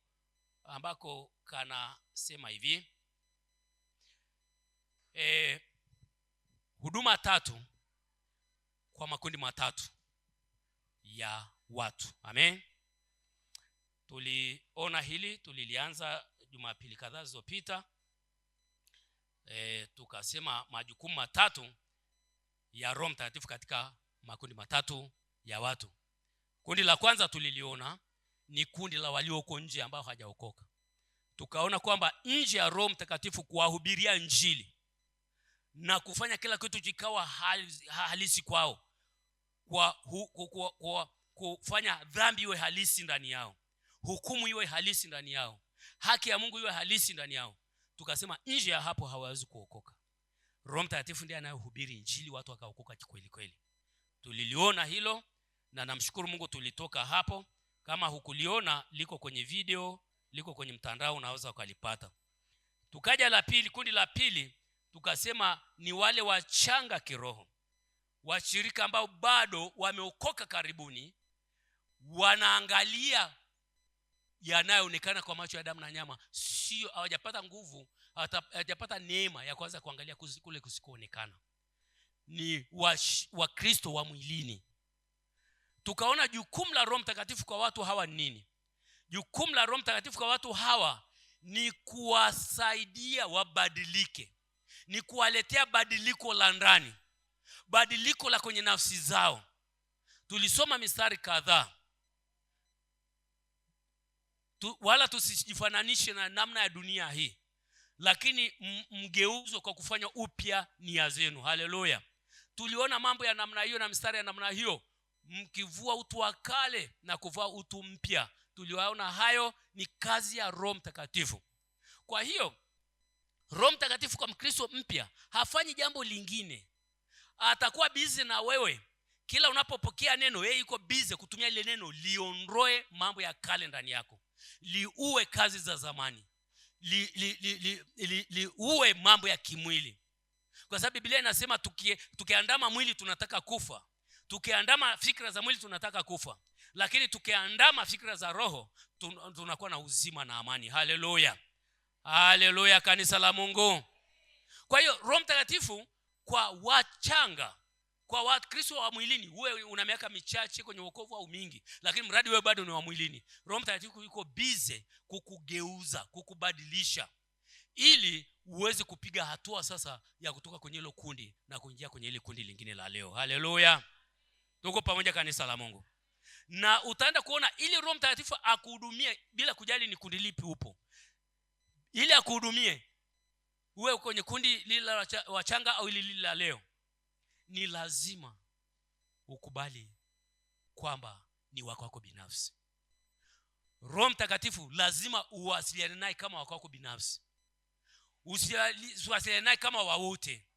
ambako kanasema hivi. Huduma 3 kwa makundi 3 ya watu. Amen. Tuliona hili, tulilianza Jumapili kadhaa zilizopita. Tukasema majukumu 3 ya Roho Mtakatifu katika makundi 3 ya watu. Kundi la kwanza tuliliona ni kundi la walio huko nje ambao hawajaokoka. Tukaona kwamba nje ya Roho Mtakatifu kuwahubiria Injili na kufanya kila kitu kikawa halisi kwao, kufanya dhambi iwe halisi ndani yao, hukumu iwe halisi ndani yao, haki ya Mungu iwe halisi ndani yao. Tukasema nje ya hapo hawawezi kuokoka. Roho Mtakatifu ndiye anayehubiri Injili, watu wakaokoka kweli. Tuliliona hilo na namshukuru Mungu tulitoka hapo. Kama hukuliona, liko kwenye video, liko kwenye mtandao, unaweza ukalipata. Tukaja la pili, kundi la pili, tukasema ni wale wachanga kiroho, washirika ambao bado wameokoka karibuni, wanaangalia yanayoonekana kwa macho ya damu na nyama, sio hawajapata nguvu, hawajapata neema ya kwanza kuangalia kule kusikoonekana. Ni Wakristo wa mwilini. Tukaona jukumu la Roho Mtakatifu kwa watu hawa ni nini? Jukumu la Roho Mtakatifu kwa watu hawa ni kuwasaidia wabadilike, ni kuwaletea badiliko la ndani, badiliko la kwenye nafsi zao. Tulisoma mistari kadhaa. Wala tusijifananishe na namna ya dunia hii, lakini mgeuzo kwa kufanya upya nia zenu. Haleluya. Tuliona mambo ya namna hiyo na mistari ya namna hiyo, mkivua utu wa kale na kuvaa utu mpya. Tuliwaona hayo ni kazi ya Roho Mtakatifu. Kwa hiyo Roho Mtakatifu kwa Mkristo mpya hafanyi jambo lingine. Atakuwa busy na wewe. Kila unapopokea neno, yeye yuko busy kutumia ile neno liondoe mambo ya kale ndani yako, liue kazi za zamani, uwe mambo ya kimwili. Kwa sababu Biblia inasema tukiandama mwili tunataka kufa. Tukiandama fikra za mwili tunataka kufa. Lakini tukiandama fikra za roho tunakuwa na uzima na amani. Haleluya. Haleluya, kanisa la Mungu. Kwa hiyo Roho Mtakatifu kwa wachanga, kwa Wakristo wa mwilini, wewe una miaka michache kwenye wokovu au mingi, lakini mradi wewe bado ni wa mwilini, Roho Mtakatifu yuko busy kukugeuza, kukubadilisha ili uweze kupiga hatua sasa ya kutoka kwenye hilo kundi na kuingia kwenye ile kundi lingine la leo. Haleluya. Tuko pamoja, kanisa la Mungu. Na utaenda kuona ili Roho Mtakatifu akuhudumie bila kujali ni kundi lipi upo, ili akuhudumie uwe kwenye kundi lile la wachanga au lile la leo, ni lazima ukubali kwamba ni wako binafsi. Roho Mtakatifu lazima uwasiliane naye kama wako binafsi. Usiwasiliane naye kama wa wote.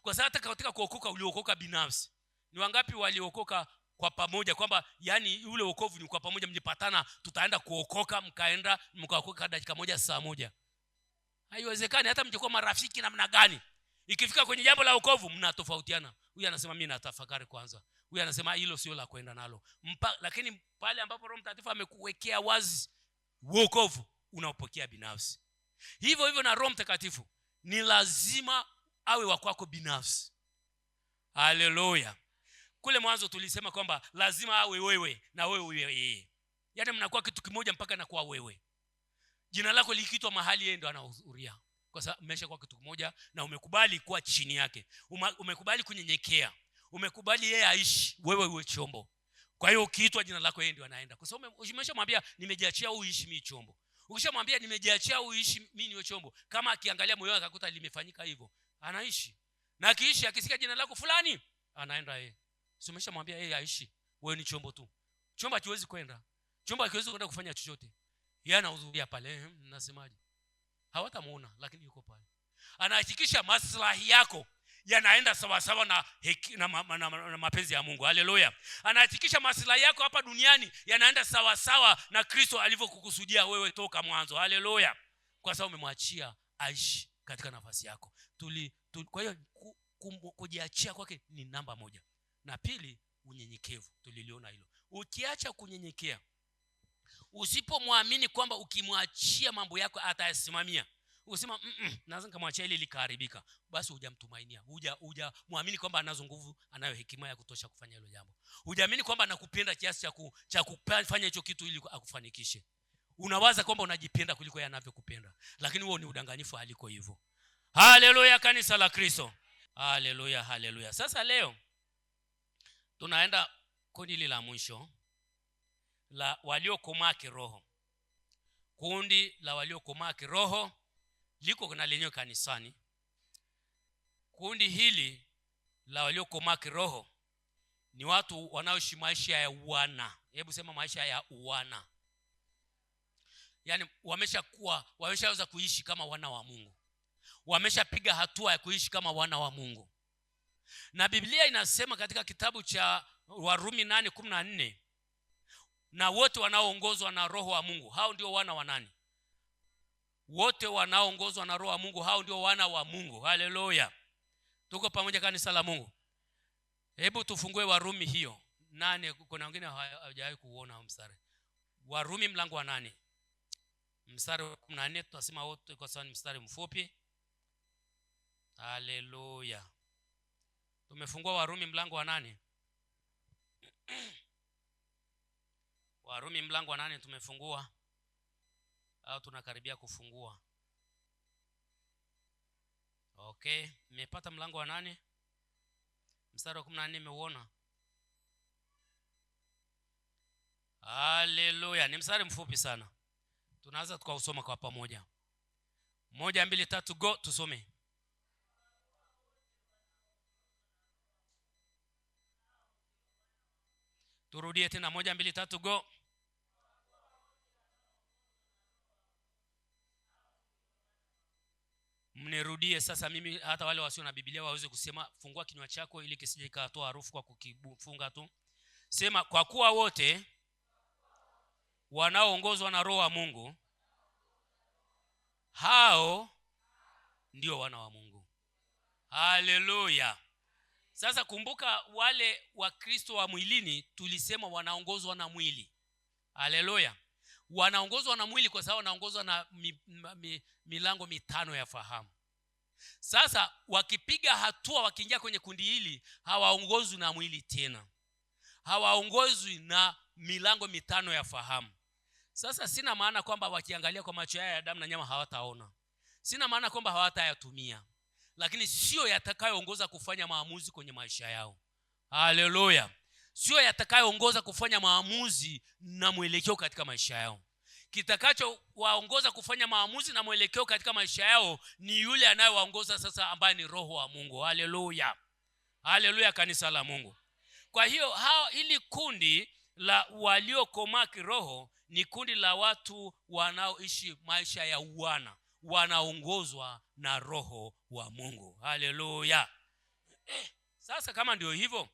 Kwa sababu hata katika kuokoka uliokoka binafsi. Ni wangapi waliokoka kwa pamoja, kwamba yani ule wokovu ni kwa pamoja, mlipatana tutaenda kuokoka, mkaenda mkaokoka dakika moja saa moja? Haiwezekani. Hata mjikuwa marafiki namna gani, ikifika kwenye jambo la wokovu mnatofautiana. Huyu anasema mimi natafakari kwanza, huyu anasema hilo sio la kwenda nalo. Lakini pale ambapo Roho Mtakatifu amekuwekea wazi wokovu, unaopokea binafsi. Hivyo hivyo na Roho Mtakatifu ni lazima awe wa kwako binafsi. Haleluya. Kule mwanzo tulisema kwamba lazima awe wewe na wewe yeye. Yaani mnakuwa kitu kimoja mpaka nakuwa wewe. Jina lako likiitwa mahali, yeye ndo anahudhuria. Kwa sababu umeshakuwa kitu kimoja na umekubali kuwa chini yake. Umekubali kunyenyekea. Umekubali yeye aishi, wewe uwe chombo. Kwa hiyo ukiitwa jina lako, yeye ndo anaenda. Kwa sababu umeshamwambia nimejiachia uishi mimi chombo. Ukishamwambia nimejiachia uishi mimi niwe chombo, kama akiangalia moyo wake akakuta limefanyika hivyo, anaishi. Na akiishi akisikia jina lako fulani, anaenda yeye. Sio umeshamwambia yeye aishi, wewe ni chombo tu. Chombo hakiwezi kwenda. Chombo hakiwezi kwenda kufanya chochote. Yeye anahudhuria pale, nasemaje? Hawatamuona lakini yuko pale. Anahakikisha maslahi yako yanaenda sawa sawa na mapenzi ya Mungu. Haleluya. Anahakikisha maslahi yako hapa duniani yanaenda sawa sawa na Kristo alivyokukusudia wewe toka mwanzo. Haleluya. Kwa sababu umemwachia aishi katika nafasi yako. Kwa hiyo kujiachia kwake ni namba moja. Na pili, unyenyekevu. Tuliliona hilo. Ukiacha kunyenyekea, usipomwamini kwamba ukimwachia mambo yako atayasimamia, usema naweza nikamwachia ile likaharibika, basi hujamtumainia. Hujamwamini kwamba anazo nguvu, anayo hekima ya kutosha kufanya hilo jambo. Hujaamini kwamba anakupenda kiasi cha kufanya hicho kitu ili akufanikishe. Unawaza kwamba unajipenda kuliko yeye anavyokupenda, lakini huo ni udanganyifu, haliko hivyo. Haleluya, kanisa la Kristo. Haleluya, haleluya. Sasa leo tunaenda kundi la mwisho la waliokomaa kiroho. Kundi la waliokomaa kiroho liko na lenyewe kanisani. Kundi hili la waliokomaa kiroho ni watu wanaoishi maisha ya uwana. Hebu sema maisha ya uwana. Yaani wameshaweza kuishi kama wana wa Mungu. Wameshapiga hatua ya kuishi kama wana wa Mungu. Na Biblia inasema katika kitabu cha Warumi 8:14, na wote wanaoongozwa na Roho wa Mungu, hao ndio wana wa nani? Wote wanaoongozwa na Roho wa Mungu, hao ndio wana wa Mungu. Haleluya. Tuko pamoja, kanisa la Mungu. Hebu tufungue Warumi hiyo 8. Kuna wengine hawajawahi kuona mstari. Warumi mlango wa 8 mstari wa 14, tunasema wote kwa sababu ni mstari mfupi. Haleluya. Tumefungua Warumi mlango wa 8. Warumi mlango wa 8 tumefungua au tunakaribia kufungua. Okay, nimepata mlango wa 8 mstari wa 14, nimeuona. Haleluya. Ni mstari mfupi sana. Tunaanza tukausoma kwa pamoja. 1 2 3 go, tusome. Turudie tena 1 2 3 go. Mnirudie sasa, mimi hata wale wasio na Biblia waweze kusema. Fungua kinywa chako ili kisije katoa harufu kwa kukifunga tu. Sema, kwa kuwa wote wanaoongozwa na Roho wa Mungu hao ndio wana wa Mungu. Haleluya. Sasa kumbuka, wale wa Kristo wa mwilini tulisema wanaongozwa na mwili. Haleluya. Wanaongozwa na mwili kwa sababu wanaongozwa na milango mitano ya fahamu. Sasa wakipiga hatua, wakiingia kwenye kundi hili, hawaongozwi na mwili tena, hawaongozwi na milango mitano ya fahamu. Sasa sina maana kwamba wakiangalia kwa macho ya damu na nyama hawataona, sina maana kwamba hawatayatumia, lakini sio yatakayoongoza kufanya maamuzi kwenye maisha yao. Haleluya. Sio yatakayoongoza kufanya maamuzi na mwelekeo katika maisha yao. Kitakacho waongoza kufanya maamuzi na mwelekeo katika maisha yao ni yule anayewaongoza sasa, ambaye ni Roho wa Mungu. Haleluya. Haleluya, kanisa la Mungu. Kwa hiyo hili kundi la waliokomaa kiroho ni kundi la watu wanaoishi maisha ya uwana, wanaongozwa na Roho wa Mungu. Haleluya. Sasa kama ndio hivyo,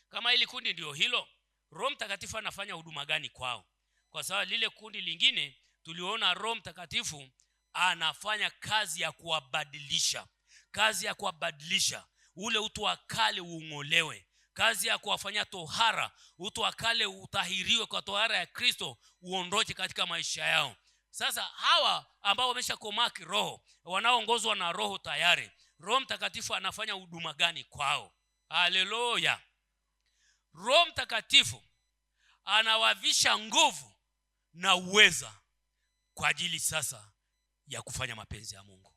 kama hili kundi ndio hilo, Roho Mtakatifu anafanya huduma gani kwao? Kwa sababu lile kundi lingine tuliona Roho Mtakatifu anafanya kazi ya kuwabadilisha, kazi ya kuwabadilisha ule utu wa kale uongolewe, kazi ya kuwafanya tohara, utu wa kale utahiriwe kwa tohara ya Kristo uondoke katika maisha yao. Sasa hawa ambao wameshakomaa kiroho, wanaoongozwa na Roho tayari, Roho Mtakatifu anafanya huduma gani kwao? Haleluya. Roho Mtakatifu anawavisha nguvu na uweza kwa ajili sasa ya kufanya mapenzi ya Mungu.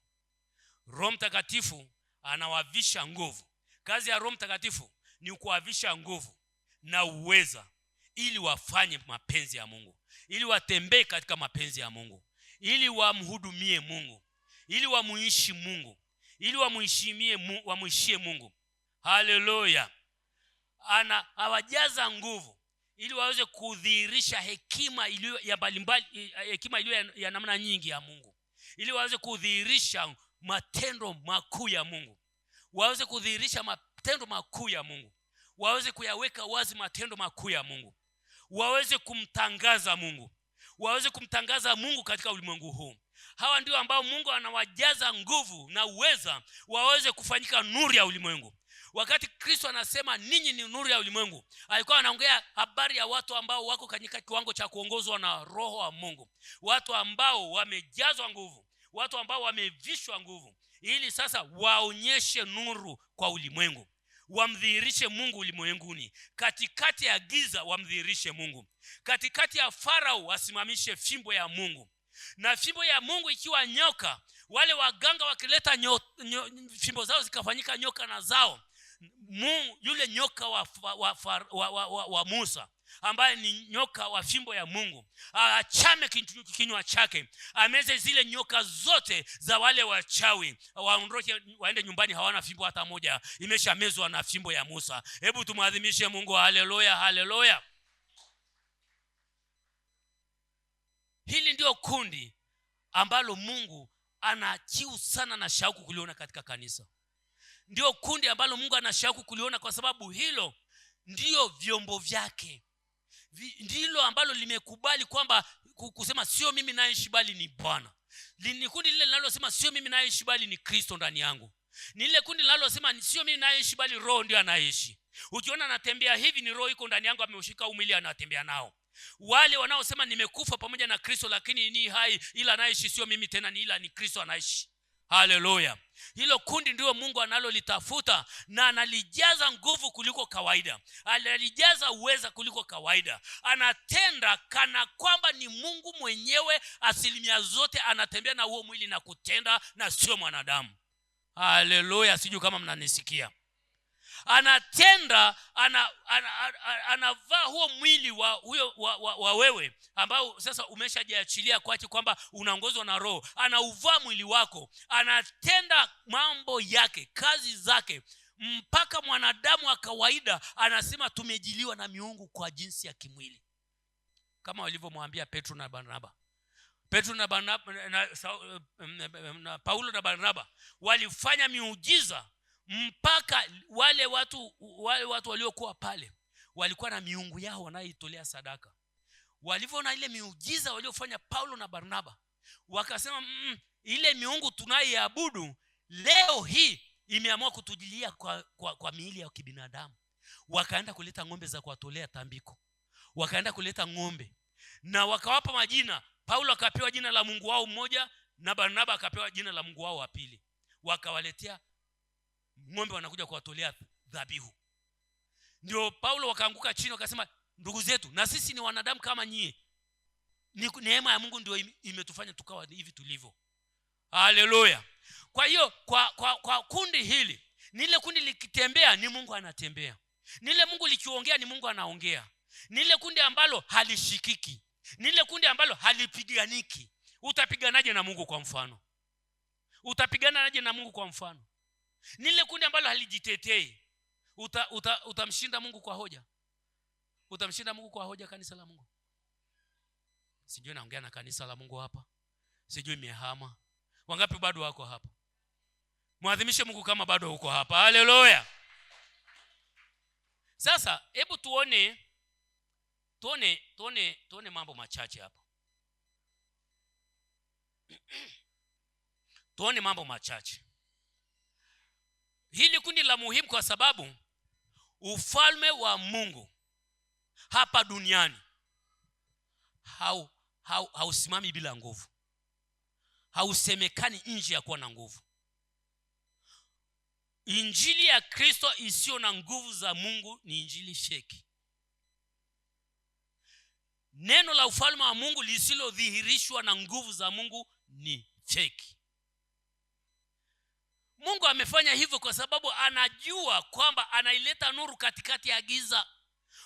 Roho Mtakatifu anawavisha nguvu. Kazi ya Roho Mtakatifu ni kuwavisha nguvu na uweza ili wafanye mapenzi ya Mungu, ili watembee katika mapenzi ya Mungu, ili wamhudumie Mungu, ili wamuishi Mungu, ili wamuishie Mungu. Haleluya. Hawajaza nguvu ili waweze kudhihirisha hekima iliyo ya mbalimbali, hekima iliyo ya namna nyingi ya Mungu, ili waweze kudhihirisha matendo makuu ya Mungu, waweze kudhihirisha matendo makuu ya Mungu, waweze kuyaweka wazi matendo makuu ya Mungu, waweze kumtangaza Mungu, waweze kumtangaza Mungu katika ulimwengu huu. Hawa ndio ambao Mungu anawajaza nguvu na uweza waweze kufanyika nuru ya ulimwengu. Wakati Kristo anasema ninyi ni nuru ya ulimwengu, alikuwa anaongea habari ya watu ambao wako katika kiwango cha kuongozwa na Roho wa Mungu, watu ambao wamejazwa nguvu, watu ambao wamevishwa nguvu, ili sasa waonyeshe nuru kwa ulimwengu, wamdhihirishe Mungu ulimwenguni. Katikati ya giza wamdhihirishe Mungu, katikati ya Farao wasimamishe fimbo ya Mungu. Na fimbo ya Mungu ikiwa nyoka, wale waganga wakileta fimbo zao zikafanyika nyoka na zao, yule nyoka wa Musa ambaye ni nyoka wa fimbo ya Mungu, achame kinywa chake, ameze zile nyoka zote za wale wachawi, waondoke waende nyumbani, hawana fimbo hata moja, imeshamezwa na fimbo ya Musa. Hebu tumwadhimishe Mungu. Haleluya, haleluya. Hili ndio kundi ambalo Mungu ana kiu sana na shauku kuliona katika kanisa. Ndio kundi ambalo Mungu ana shauku kuliona, kwa sababu hilo ndio vyombo vyake, ndilo ambalo limekubali kwamba kusema sio mimi naishi bali ni Bwana. Ni kundi lile linalosema sio mimi naishi bali ni Kristo ndani yangu. Ni ile kundi linalosema sio mimi naishi bali Roho ndio anaishi. Ukiona anatembea hivi, ni Roho iko ndani yangu, ameushika umili anatembea nao. Wale wanaosema nimekufa pamoja na Kristo lakini ni hai, ila anaishi sio mimi tena, ni Kristo anaishi. Haleluya. Hilo kundi ndio Mungu analolitafuta, na analijaza nguvu kuliko kawaida, analijaza uweza kuliko kawaida. Anatenda kana kwamba ni Mungu mwenyewe, asilimia zote anatembea na huo mwili na kutenda, na sio mwanadamu. Haleluya, sijui kama mnanisikia. Anatenda, anavaa huo mwili wa wewe ambao sasa umeshajiachilia kwake, kwamba unaongozwa na Roho. Anauvaa mwili wako, anatenda mambo yake, kazi zake, mpaka mwanadamu wa kawaida anasema tumejiliwa na miungu kwa jinsi ya kimwili, kama walivyomwambia Petro na Barnaba. Petro na Barnaba na Paulo na Barnaba walifanya miujiza, mpaka wale watu waliokuwa pale walikuwa na miungu yao wanayoitolea sadaka. Walivyoona ile miujiza waliofanya Paulo na Barnaba, Wakasema ile miungu tunayoiabudu leo hii imeamua kutujilia kwa miili ya kibinadamu. Wakaenda kuleta ng'ombe za kuwatolea tambiko, wakaenda kuleta ng'ombe na wakawapa majina. Paulo akapewa jina la mungu wao mmoja na Barnaba akapewa jina la mungu wao wa pili. Wakawaletea ng'ombe wanakuja kuwatolea dhabihu. Ndio Paulo wakaanguka chini wakasema, ndugu zetu, na sisi ni wanadamu kama nyie. Ni neema ya Mungu ndio imetufanya tukawa hivi tulivyo. Haleluya. Kwa hiyo kwa kundi hili, nile kundi likitembea ni Mungu anatembea. Nile Mungu likiongea ni Mungu anaongea. Nile kundi ambalo halishikiki. Nile kundi ambalo halipiganiki. Utapiganaje na Mungu kwa mfano? Utapiganaje na Mungu kwa mfano? Nile kundi ambalo halijitetei. Utamshinda Mungu kwa hoja? Utamshinda Mungu kwa hoja, kanisa la Mungu? Sijui naongea na kanisa la Mungu hapa. Sijui imehama. Wangapi bado wako hapa? Muadhimishe Mungu kama bado uko hapa. Haleluya. Sasa hebu tuone mambo machache hapa. Tuone mambo machache. Hili kundi la muhimu kwa sababu ufalme wa Mungu hapa duniani hausimami bila nguvu. Hausemekani nje ya kuwa na nguvu. Injili ya Kristo isiyo na nguvu za Mungu ni injili feki. Neno la ufalme wa Mungu lisilodhihirishwa na nguvu za Mungu ni feki. Mungu amefanya hivyo kwa sababu anajua kwamba anaileta nuru katikati ya giza.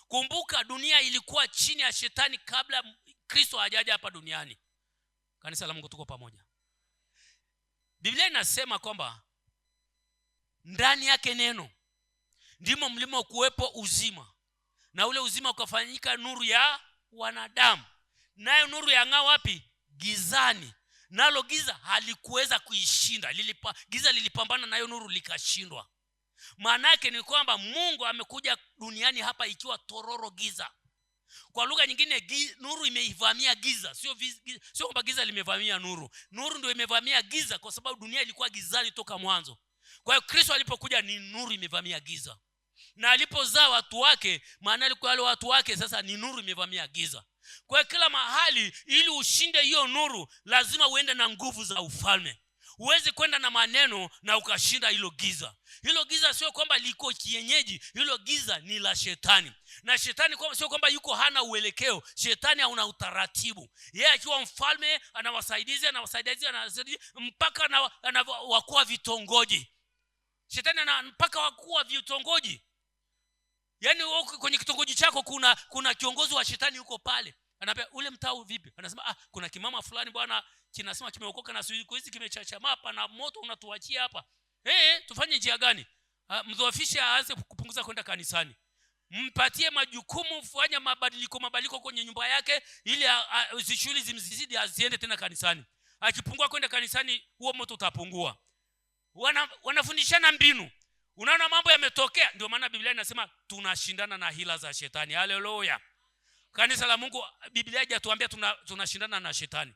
Kumbuka dunia ilikuwa chini ya shetani kabla Kristo hajaja hapa duniani. Kanisa la Mungu, tuko pamoja? Biblia inasema kwamba ndani yake neno ndimo mlimo kuwepo uzima, na ule uzima ukafanyika nuru ya wanadamu. Nayo nuru yang'aa wapi? Gizani. Nalo giza halikuweza kuishinda. Giza lilipambana nayo nuru likashindwa. Maana yake ni kwamba Mungu amekuja duniani hapa ikiwa tororo giza. Kwa lugha nyingine, nuru imeivamia giza. Sio kwamba giza limevamia nuru. Nuru ndio imevamia giza kwa sababu dunia ilikuwa gizani toka mwanzo. Kwa hiyo Kristo alipokuja ni nuru imevamia giza. Na alipozaa watu wake, maana alikuwa wale watu wake, sasa ni nuru imevamia giza. Kwa hiyo kila mahali ili ushinde hiyo nuru lazima uende na nguvu za ufalme. Huwezi kwenda na maneno na ukashinda hilo giza. Hilo giza sio kwamba liko kienyeji, hilo giza ni la shetani. Na shetani sio kwamba yuko hana uelekeo. Shetani hauna utaratibu. Yeye akiwa mfalme anawasaidizi mpaka anawakuwa vitongoji. Shetani mpaka wakuwa vitongoji. Yaani kwenye kitongoji chako kuna kiongozi wa shetani yuko pale. Anambia ule mtaa vipi? Anasema kuna kimama fulani bwana kinasema kimeokoka na siku hizi kimechachama hapa na moto unatuachia hapa. Tufanye njia gani? Mdhoofishe aanze kupunguza kwenda kanisani. Mpatie majukumu, fanya mabadiliko kwenye nyumba yake ili shughuli zimzidi aziende tena kanisani. Akipungua kwenda kanisani huo moto utapungua. Wanafundishana mbinu. Unaona mambo yametokea. Ndio maana Biblia inasema tunashindana na hila za shetani. Haleluya. Kanisa la Mungu, Biblia haijatuambia tunashindana na shetani.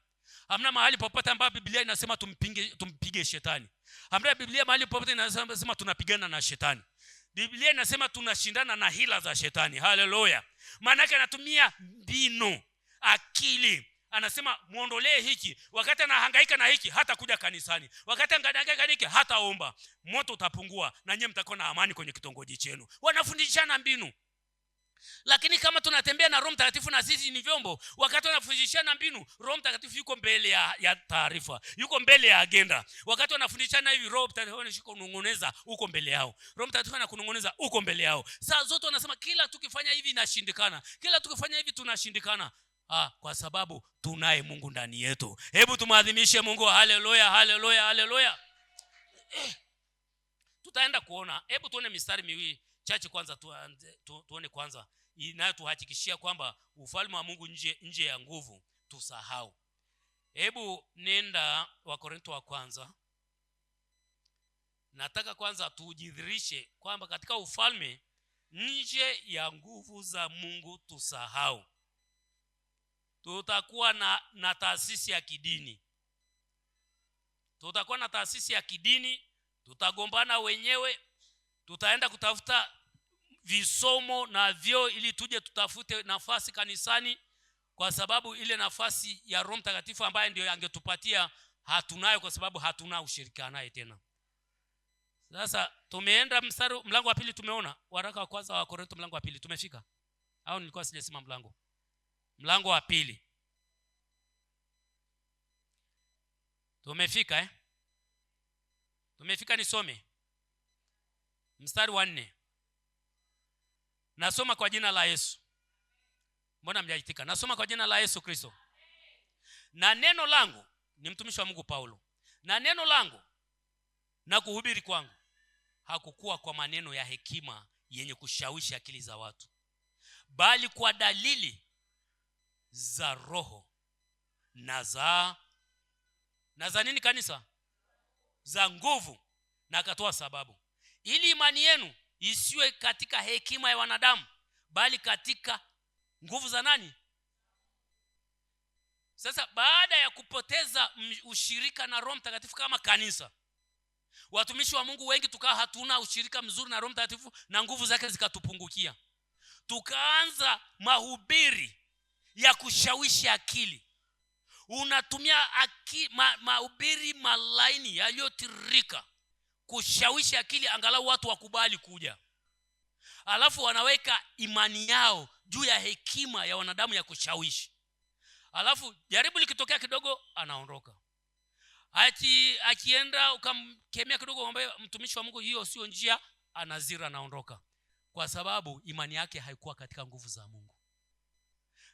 Hamna mahali popote ambapo Biblia inasema tumpige shetani. Hamna Biblia mahali popote inasema tunapigana na shetani. Biblia inasema tunashindana na hila za shetani. Haleluya. Maana yake anatumia mbinu, akili. Anasema muondolee hiki. Wakati anahangaika na hiki hata kuja kanisani. Wakati anahangaika na hiki hata omba. Moto utapungua na nyinyi mtakuwa na amani kwenye kitongoji chenu. Wanafundishana mbinu. Lakini kama tunatembea na Roho Mtakatifu na sisi ni vyombo, wakati wanafundishana mbinu, Roho Mtakatifu yuko mbele ya taarifa, yuko mbele ya agenda. Wakati wanafundishana hivi, Roho Mtakatifu anashika kunong'oneza uko mbele yao. Roho Mtakatifu anakunong'oneza uko mbele yao. Saa zote wanasema kila tukifanya hivi inashindikana. Kila tukifanya hivi tunashindikana. Kwa sababu tunaye Mungu ndani yetu. Hebu tumaadhimishe Mungu. Haleluya, haleluya, haleluya. Tutaenda kuona. Hebu tuone mistari miwili chache kwanza, tuone kwanza inayotuhakikishia kwamba ufalme wa Mungu nje ya nguvu tusahau. Hebu nenda Wakorintho wa kwanza. Nataka kwanza tujidhirishe kwamba katika ufalme nje ya nguvu za Mungu tusahau. Tutakuwa na taasisi ya kidini. tutakuwa na taasisi ya kidini, tutagombana wenyewe, tutaenda kutafuta visomo na vyeo ili tuje tutafute nafasi kanisani, kwa sababu ile nafasi ya Roho Mtakatifu ambaye ndio angetupatia hatunayo, kwa sababu hatuna ushirika naye tena. Sasa tumeenda mlango wa pili, tumeona waraka wa kwanza wa Korintho mlango wa pili, tumefika au nilikuwa sijasema mlango wa pili tumefika tumefika. Nisome mstari wa 4. Nasoma kwa jina la Yesu. Mbona mjaitika? Nasoma kwa jina la Yesu Kristo. Na neno langu, ni mtumishi wa Mungu Paulo, na neno langu na kuhubiri kwangu hakukuwa kwa maneno ya hekima yenye kushawishi akili za watu, bali kwa dalili za Roho na za nini kanisa? Za nguvu. Na akatoa sababu, ili imani yenu isiwe katika hekima ya wanadamu, bali katika nguvu za nani? Sasa baada ya kupoteza ushirika na Roho Mtakatifu kama kanisa, watumishi wa Mungu wengi tukawa hatuna ushirika mzuri na Roho Mtakatifu na nguvu zake zikatupungukia. Tukaanza mahubiri ya kushawishi akili. Unatumia mahubiri malaini yaliyotirika kushawishi akili angalau watu wakubali kuja. Alafu wanaweka imani yao juu ya hekima ya wanadamu ya kushawishi. Alafu jaribu likitokea kidogo anaondoka. Akienda ukamkemea kidogo ambaye mtumishi wa Mungu hiyo sio njia, anazira anaondoka. Kwa sababu imani yake haikuwa katika nguvu za Mungu.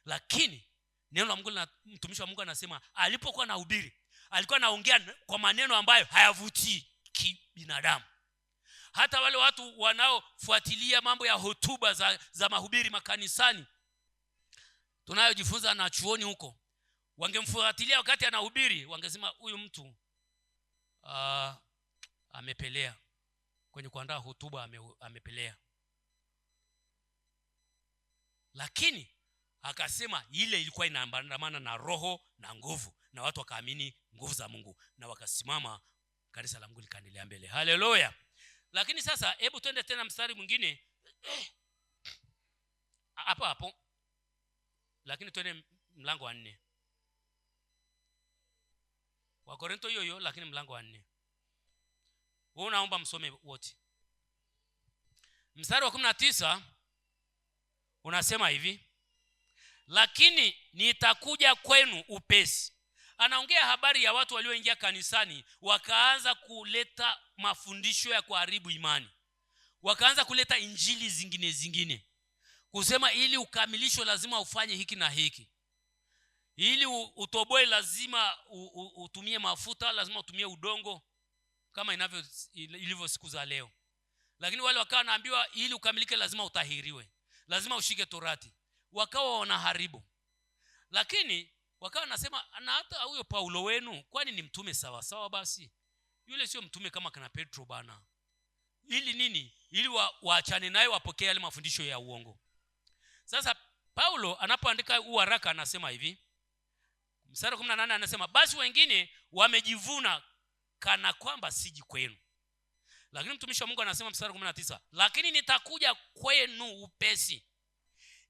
Lakini neno la Mungu na mtumishi wa Mungu anasema alipokuwa anahubiri, alikuwa anaongea kwa maneno ambayo hayavutii kibinadamu. Hata wale watu wanaofuatilia mambo ya hotuba za mahubiri makanisani tunayojifunza na chuoni huko, wangemfuatilia wakati anahubiri, wangesema huyu mtu amepelea kwenye kuandaa hotuba, amepelea. Lakini akasema ile ilikuwa inaandamana na Roho na nguvu, na watu wakaamini nguvu za Mungu na wakasimama, kanisa la Mungu likaendelea mbele. Haleluya. Lakini sasa hebu twende tena mstari mwingine hapo, lakini twende mlango wa 4 wa Korintho hiyo, lakini mlango wa 4. Wewe naomba msome wote. Mstari wa 19 unasema hivi: lakini nitakuja kwenu upesi. Anaongea habari ya watu walioingia kanisani wakaanza kuleta mafundisho ya kuharibu imani. Wakaanza kuleta injili zingine kusema ili ukamilishwe lazima ufanye hiki na hiki, ili utoboe lazima utumie mafuta, lazima utumie udongo kama ilivyo siku za leo. Lakini wale wakawa naambiwa ili ukamilike lazima utahiriwe, lazima ushike torati, wakawa wanaharibu. Lakini wakawa nasema na hata huyo Paulo wenu kwani ni mtume sawa basi? Yule sio mtume kama kana Petro bana. Ili nini? Ili waachane naye, wapokee yale mafundisho ya uongo. Sasa Paulo anapoandika huu waraka anasema hivi, mstari 18 anasema basi wengine wamejivuna kana kwamba siji kwenu. Lakini mtumishi wa Mungu anasema mstari 19, lakini nitakuja kwenu upesi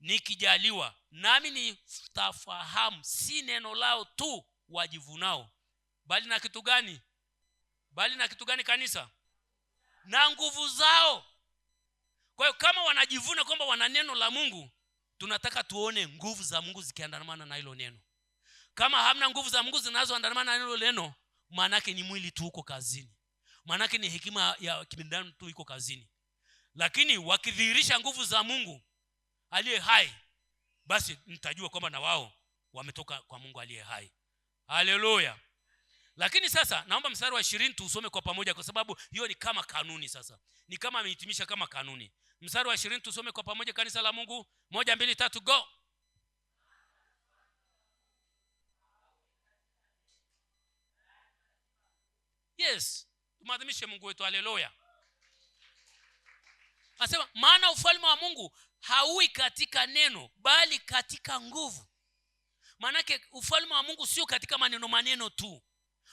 nikijaliwa, nami nitafahamu si neno lao tu wajivunao, bali na kitu gani? Bali na kitu gani kanisa? Na nguvu zao. Kwa hiyo kama wanajivuna kwamba wana neno la Mungu, tunataka tuone nguvu za Mungu zikiandamana na hilo neno. Kama hamna nguvu za Mungu zinazoandamana na hilo neno, maana yake ni mwili tu uko kazini, maana yake ni hekima ya kibinadamu tu iko kazini. Lakini wakidhihirisha nguvu za Mungu aliye hai, basi nitajua kwamba na wao wametoka kwa Mungu aliye hai. Haleluya. Lakini sasa naomba mstari wa 20 tusome kwa pamoja, kwa sababu hiyo ni kama kanuni. Sasa ni kama amehitimisha kama kanuni. Mstari wa 20 tusome kwa pamoja, kanisa la Mungu. 1 2 3 go. Yes, tumadhimishe Mungu wetu. Haleluya. Anasema maana ufalme wa Mungu haui katika neno, bali katika nguvu. Maana yake ufalme wa Mungu sio katika maneno tu.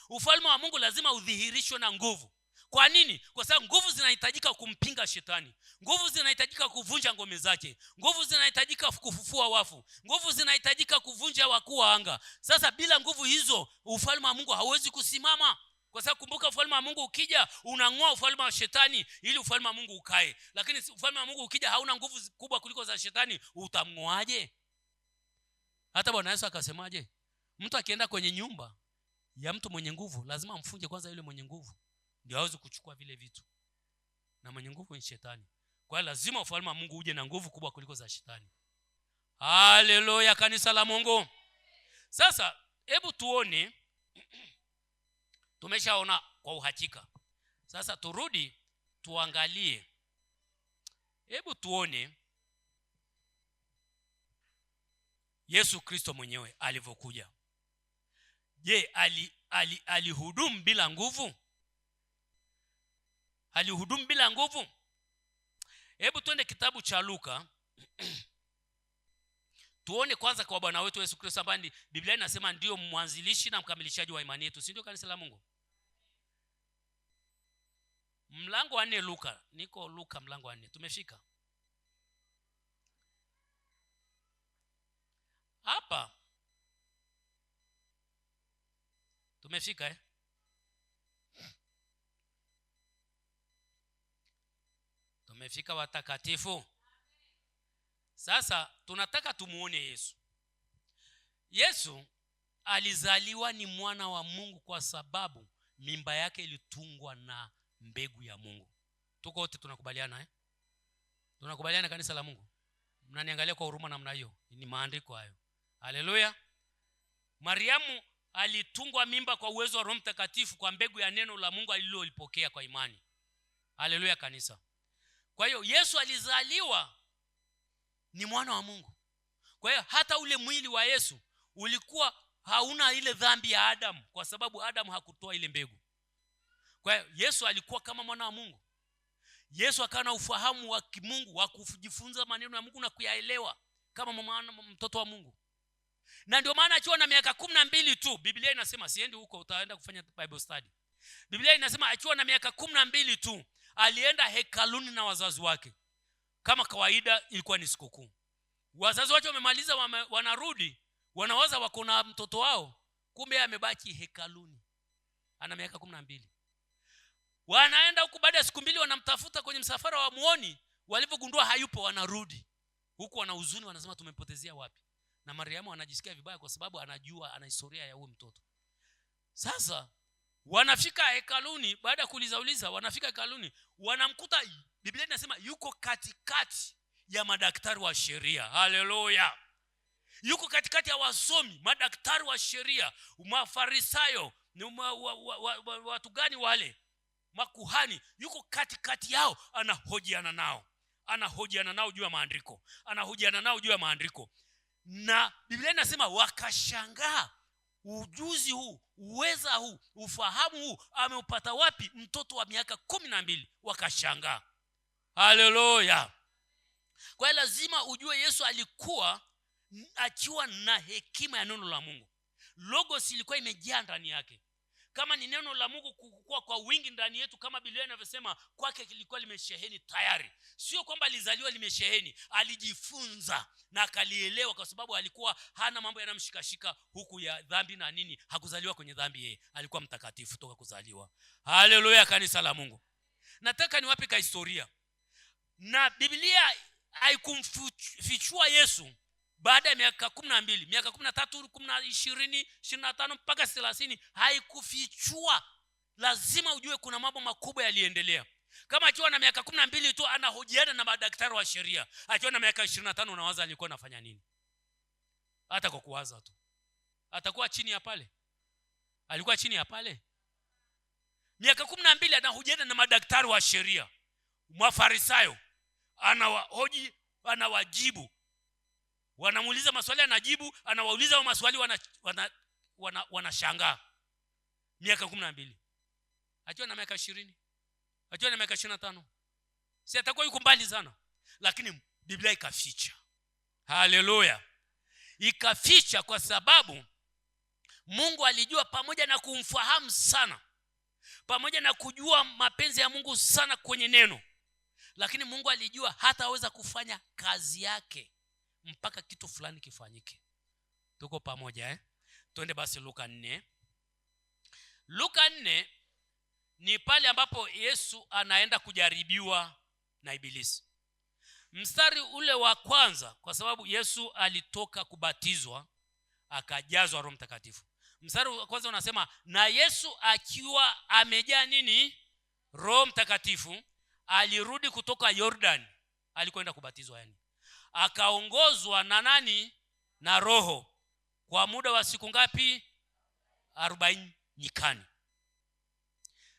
Ufalme wa Mungu lazima udhihirishwe na nguvu. Kwa nini? Kwa sababu nguvu zinahitajika kumpinga shetani. Nguvu zinahitajika kuvunja ngome zake. Nguvu zinahitajika kufufua wafu. Nguvu zinahitajika kuvunja wakuu wa anga. Sasa bila nguvu hizo ufalme wa Mungu hauwezi kusimama. Kwa sababu kumbuka, ufalme wa Mungu ukija unang'oa ufalme wa shetani ili ufalme wa Mungu ukae. Lakini ufalme wa Mungu ukija hauna nguvu kubwa kuliko za shetani, utamng'oaje? Hata Bwana Yesu akasemaje? Mtu akienda kwenye nyumba ya mtu mwenye nguvu lazima amfunge kwanza yule mwenye nguvu, ndio aweze kuchukua vile vitu. Na mwenye nguvu ni shetani. Kwa hiyo lazima ufalme wa Mungu uje na nguvu kubwa kuliko za shetani. Haleluya, kanisa la Mungu. Sasa hebu tuone, tumeshaona kwa uhakika. Sasa turudi tuangalie. Hebu tuone Yesu Kristo mwenyewe alivyokuja. Je, alihudumu bila nguvu? Alihudumu bila nguvu? Hebu tuende kitabu cha Luka. Tuone kwanza kwa Bwana wetu Yesu Kristo ambaye Biblia inasema ndio mwanzilishi na mkamilishaji wa imani yetu, si ndio kanisa la Mungu? Mlango wa 4 Luka. Niko Luka mlango wa 4. Tumefika hapa? Tumefika Tumefika watakatifu. Sasa tunataka tumuone Yesu. Yesu alizaliwa ni mwana wa Mungu kwa sababu mimba yake ilitungwa na mbegu ya Mungu. Tuko wote tunakubaliana Tunakubaliana kanisa la Mungu? Mnaniangalia kwa huruma namna hiyo? Ni maandiko hayo. Haleluya. Mariamu alitungwa mimba kwa uwezo wa Roho Mtakatifu kwa mbegu ya neno la Mungu alilolipokea kwa imani. Haleluya kanisa. Kwa hiyo Yesu alizaliwa ni mwana wa Mungu. Kwa hiyo hata ule mwili wa Yesu ulikuwa hauna ile dhambi ya Adamu, kwa sababu Adamu hakutoa ile mbegu. Kwa hiyo Yesu alikuwa kama mwana wa Mungu. Yesu akawa na ufahamu wa kimungu wa kujifunza maneno ya Mungu na kuyaelewa kama mtoto wa Mungu. Na ndio maana akiwa na miaka 12 tu, Biblia inasema, siendi huko, utaenda kufanya Bible study. Biblia inasema akiwa na miaka 12 tu alienda hekaluni na wazazi wake. Kama kawaida ilikuwa ni sikukuu. Wazazi wake wamemaliza, wanarudi, wanawaza wako na mtoto wao, kumbe amebaki hekaluni. Ana miaka 12. Wanaenda huko, baada ya siku 2 wanamtafuta kwenye msafara wa muoni, walipogundua hayupo wanarudi. Huku wana huzuni, wanasema tumempotezea wapi? Na Mariamu anajisikia vibaya kwa sababu anajua ana historia ya huyo mtoto. Sasa wanafika hekaluni, baada ya kuuliza wanafika hekaluni, wanamkuta, Biblia inasema yuko katikati ya madaktari wa sheria. Haleluya. Yuko katikati ya wasomi, madaktari wa sheria, Mafarisayo, watu gani wale? Makuhani. Yuko katikati yao, anahojiana nao juu ya maandiko. Na Biblia inasema wakashangaa, ujuzi huu, uweza huu, ufahamu huu ameupata wapi mtoto wa miaka 12? Wakashangaa. Haleluya. Kwa hiyo lazima ujue Yesu alikuwa akiwa na hekima ya neno la Mungu. Logos ilikuwa imejaa ndani yake. Kama ni neno la Mungu kukua kwa wingi ndani yetu, kama Biblia inavyosema, kwake kilikuwa limesheheni tayari. Sio kwamba alizaliwa limesheheni, alijifunza na akalielewa, kwa sababu alikuwa hana mambo yanamshikashika huku ya dhambi na nini. Hakuzaliwa kwenye dhambi yeye, alikuwa mtakatifu toka kuzaliwa. Haleluya kanisa la Mungu. Nataka niwape ka historia. Na Biblia haikumfichua Yesu baada ya miaka 12, miaka 13, 20, 25 mpaka 30 haikufichua. Lazima ujue kuna mambo makubwa yaliendelea. Kama akiwa na miaka 12 tu anahojiana na madaktari wa sheria, akiwa na miaka 25 unawaza alikuwa anafanya nini? Hata kwa kuwaza tu. Atakuwa chini ya pale? Alikuwa chini ya pale? Miaka 12 anahojiana na madaktari wa sheria, Mafarisayo, anawahoji, anawajibu. Wanamuuliza maswali anajibu, anawauliza wa maswali wanashangaa. Miaka 12. Akiwa na miaka 20, akiwa na miaka 25, si atakuwa yuko mbali sana. Lakini Biblia ikaficha. Haleluya. Ikaficha kwa sababu Mungu alijua, pamoja na kumfahamu sana, pamoja na kujua mapenzi ya Mungu sana kwenye neno, lakini Mungu alijua hataweza kufanya kazi yake mpaka kitu fulani kifanyike. Tuko pamoja Twende basi Luka 4. Luka 4 ni pale ambapo Yesu anaenda kujaribiwa na Ibilisi. Mstari ule wa kwanza, kwa sababu Yesu alitoka kubatizwa akajazwa Roho Mtakatifu. Mstari wa kwanza unasema, na Yesu akiwa amejaa nini? Roho Mtakatifu, alirudi kutoka Yordani, alikwenda kubatizwa akaongozwa na nani? Na Roho, kwa muda wa siku ngapi? 40 nyikani.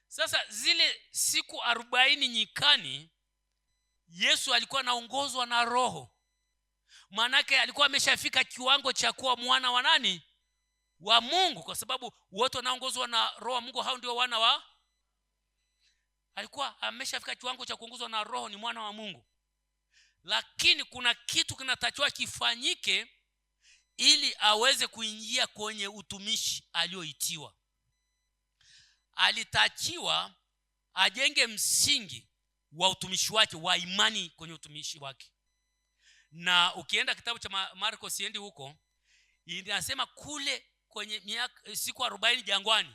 Sasa zile siku 40 nyikani, Yesu alikuwa anaongozwa na Roho. Manake alikuwa ameshafika kiwango cha kuwa mwana wa nani? Wa Mungu, kwa sababu wote wanaongozwa na Roho wa Mungu, hao ndio wana wa. Alikuwa ameshafika kiwango cha kuongozwa na Roho, ni mwana wa Mungu. Lakini kuna kitu kinatakiwa kifanyike ili aweze kuingia kwenye utumishi alioitiwa. Alitakiwa ajenge msingi wa utumishi wake, wa imani kwenye utumishi wake. Na ukienda kitabu cha Marko, siendi huko, inasema kule kwenye siku 40 jangwani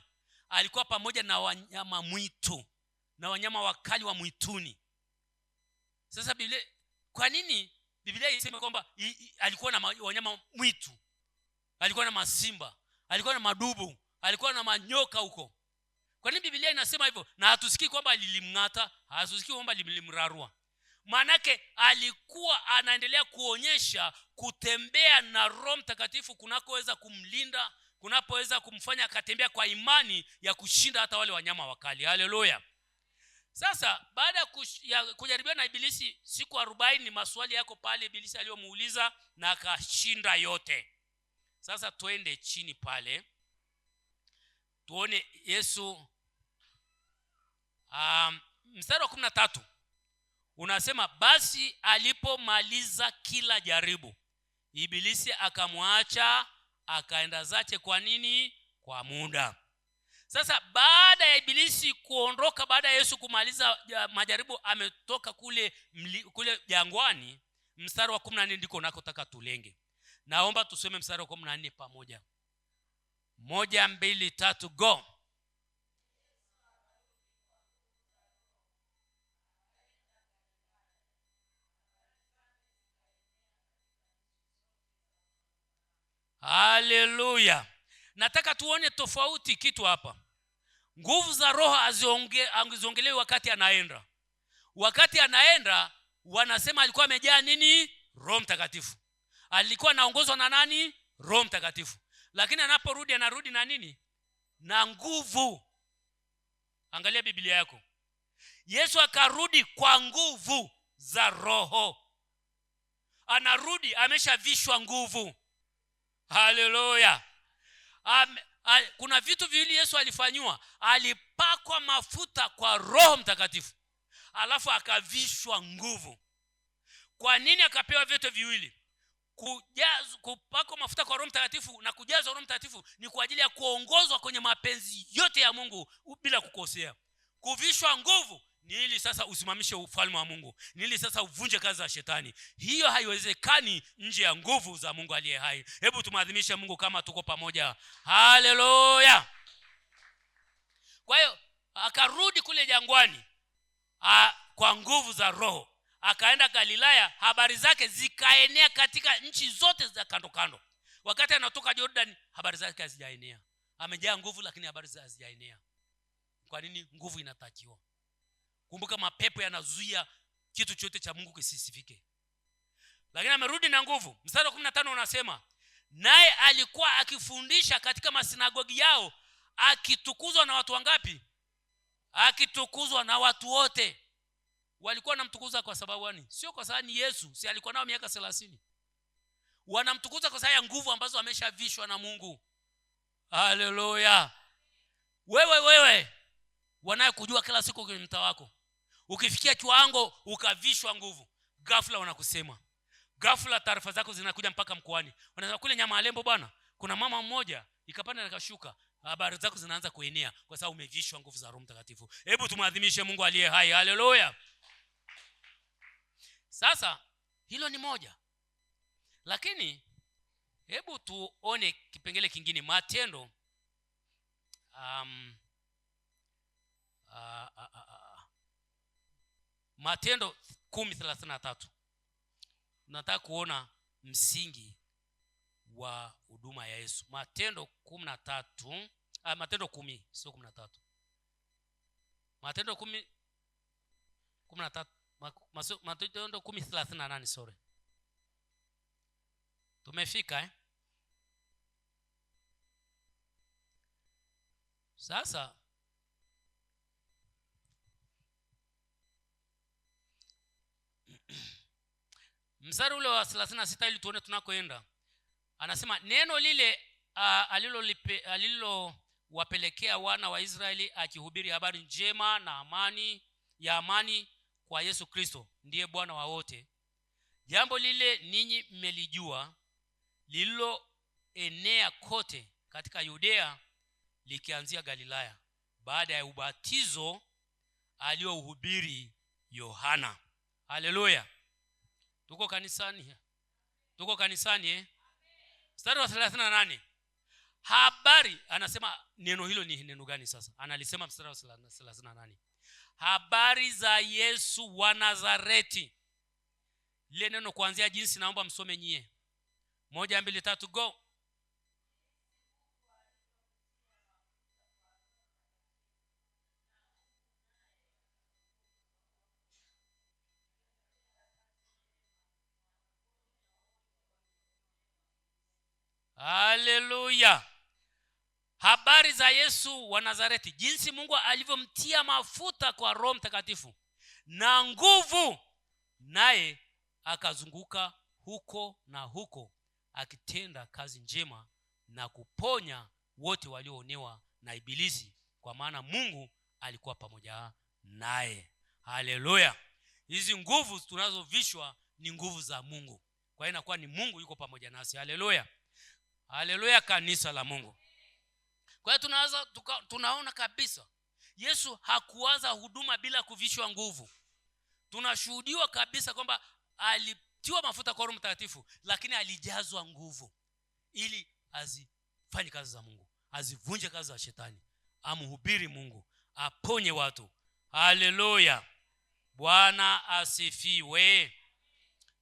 alikuwa pamoja na wanyama mwitu na wanyama wakali wa mwituni. Sasa Biblia, kwa nini Biblia iseme kwamba alikuwa na wanyama mwitu? Alikuwa na masimba, alikuwa na madubu, alikuwa na manyoka huko. Kwa nini Biblia inasema hivyo? Na hatusikii kwamba lilimng'ata, hatusikii kwamba lilimrarua. Manake alikuwa anaendelea kuonyesha kutembea na Roho Mtakatifu kunakoweza kumlinda, kunapoweza kumfanya akatembea kwa imani ya kushinda hata wale wanyama wakali. Haleluya. Sasa baada ya kujaribiwa na Ibilisi siku 40, maswali yako pale Ibilisi aliyomuuliza na akashinda yote. Sasa twende chini pale tuone Yesu. Mstari wa 13 unasema, basi alipomaliza kila jaribu, Ibilisi akamwacha akaenda zake. Kwa nini? Kwa muda. Sasa baada ya Ibilisi kuondoka, baada ya Yesu kumaliza majaribu, ametoka kule jangwani. Mstari wa 14 ndiko nakotaka tulenge. Naomba tusome mstari wa 14 pamoja. 1, 2, 3, go. Haleluya. Nataka tuone tofauti kitu hapa. Nguvu za Roho aziongelewi wakati anaenda. Wakati anaenda wanasema alikuwa amejaa nini? Roho Mtakatifu. Alikuwa anaongozwa na nani? Roho Mtakatifu. Lakini anaporudi anarudi na nini? Na nguvu. Angalia Biblia yako. Yesu akarudi kwa nguvu za Roho. Anarudi ameshavishwa nguvu. Haleluya. Kuna vitu viwili Yesu alifanywa. Alipakwa mafuta kwa Roho Mtakatifu, alafu akavishwa nguvu. Kwa nini akapewa vitu viwili? Kupakwa mafuta kwa Roho Mtakatifu na kujazwa Roho Mtakatifu ni kwa ajili ya kuongozwa kwenye mapenzi yote ya Mungu bila kukosea. Kuvishwa nguvu ni ili sasa usimamishe ufalme wa Mungu, ni ili sasa uvunje kazi za shetani. Hiyo haiwezekani nje ya nguvu za Mungu aliye hai. Hebu tumaadhimishe Mungu kama tuko pamoja. Haleluya. Kwa hiyo akarudi kule jangwani kwa nguvu za Roho. Akaenda Galilaya, habari zake zikaenea katika nchi zote za kando kando. Wakati anatoka Jordan, habari zake hazijaenea. Amejaa nguvu lakini habari zake hazijaenea. Kwa nini? Nguvu inatakiwa. Kumbuka mapepo yanazuia kitu chote cha Mungu kisisifike. Lakini amerudi na nguvu. Mstari wa 15 unasema, naye alikuwa akifundisha katika masinagogi yao, akitukuzwa na watu wangapi? Akitukuzwa na watu wote. Walikuwa wanamtukuza kwa sababu gani? Sio kwa sababu ni Yesu, si alikuwa nao miaka 30. Wanamtukuza kwa sababu ya nguvu ambazo ameshavishwa na Mungu. Haleluya. Wewe wanayekujua kila siku kwenye mtaa wako, ukifikia kiwango ukavishwa nguvu, ghafla wanakusema. Ghafla taarifa zako zinakuja mpaka mkoani. Wanasema kule Nyamalembo bwana, Kuna mama mmoja ikapanda na kashuka, habari zako zinaanza kuenea kwa sababu umevishwa nguvu za Roho Mtakatifu. Hebu tumaadhimishe Mungu aliye hai. Haleluya. Sasa hilo ni moja. Lakini hebu tuone kipengele kingine, Matendo Matendo 10:33. Nataka kuona msingi wa huduma ya Yesu. Matendo 13, Matendo 10, sio 13. Matendo 10:13, Matendo 10:38, sorry. Tumefika Sasa mstari ule wa 36 ili tuone tunakoenda. Anasema neno lile alilowapelekea wana wa Israeli, akihubiri habari njema na amani kwa Yesu Kristo ndiye Bwana wa wote. Jambo lile ninyi mmelijua, lililoenea kote katika Yudea, likianzia Galilaya, baada ya ubatizo aliohubiri Yohana. Haleluya. Tuko kanisani Mstari wa 38. Habari, anasema neno hilo ni neno gani sasa? Analisema mstari wa 38. Habari za Yesu wa Nazareti. Ile neno kuanzia jinsi naomba msome nyie. 1 2 3 go. Haleluya. Habari za Yesu wa Nazareti, jinsi Mungu alivyomtia mafuta kwa Roho Mtakatifu na nguvu, naye akazunguka huko na huko akitenda kazi njema na kuponya wote walioonewa na ibilisi, kwa maana Mungu alikuwa pamoja naye. Haleluya. Hizi nguvu tunazovishwa ni nguvu za Mungu, kwa hiyo inakuwa ni Mungu yuko pamoja nasi. Haleluya. Haleluya, kanisa la Mungu. Kwa hiyo tunaona kabisa Yesu hakuanza huduma bila kuvishwa nguvu. Tunashuhudiwa kabisa kwamba alitiwa mafuta kwa Roho Mtakatifu, lakini alijazwa nguvu ili azifanye kazi za Mungu, azivunje kazi za shetani, amhubiri Mungu, aponye watu. Haleluya. Bwana asifiwe.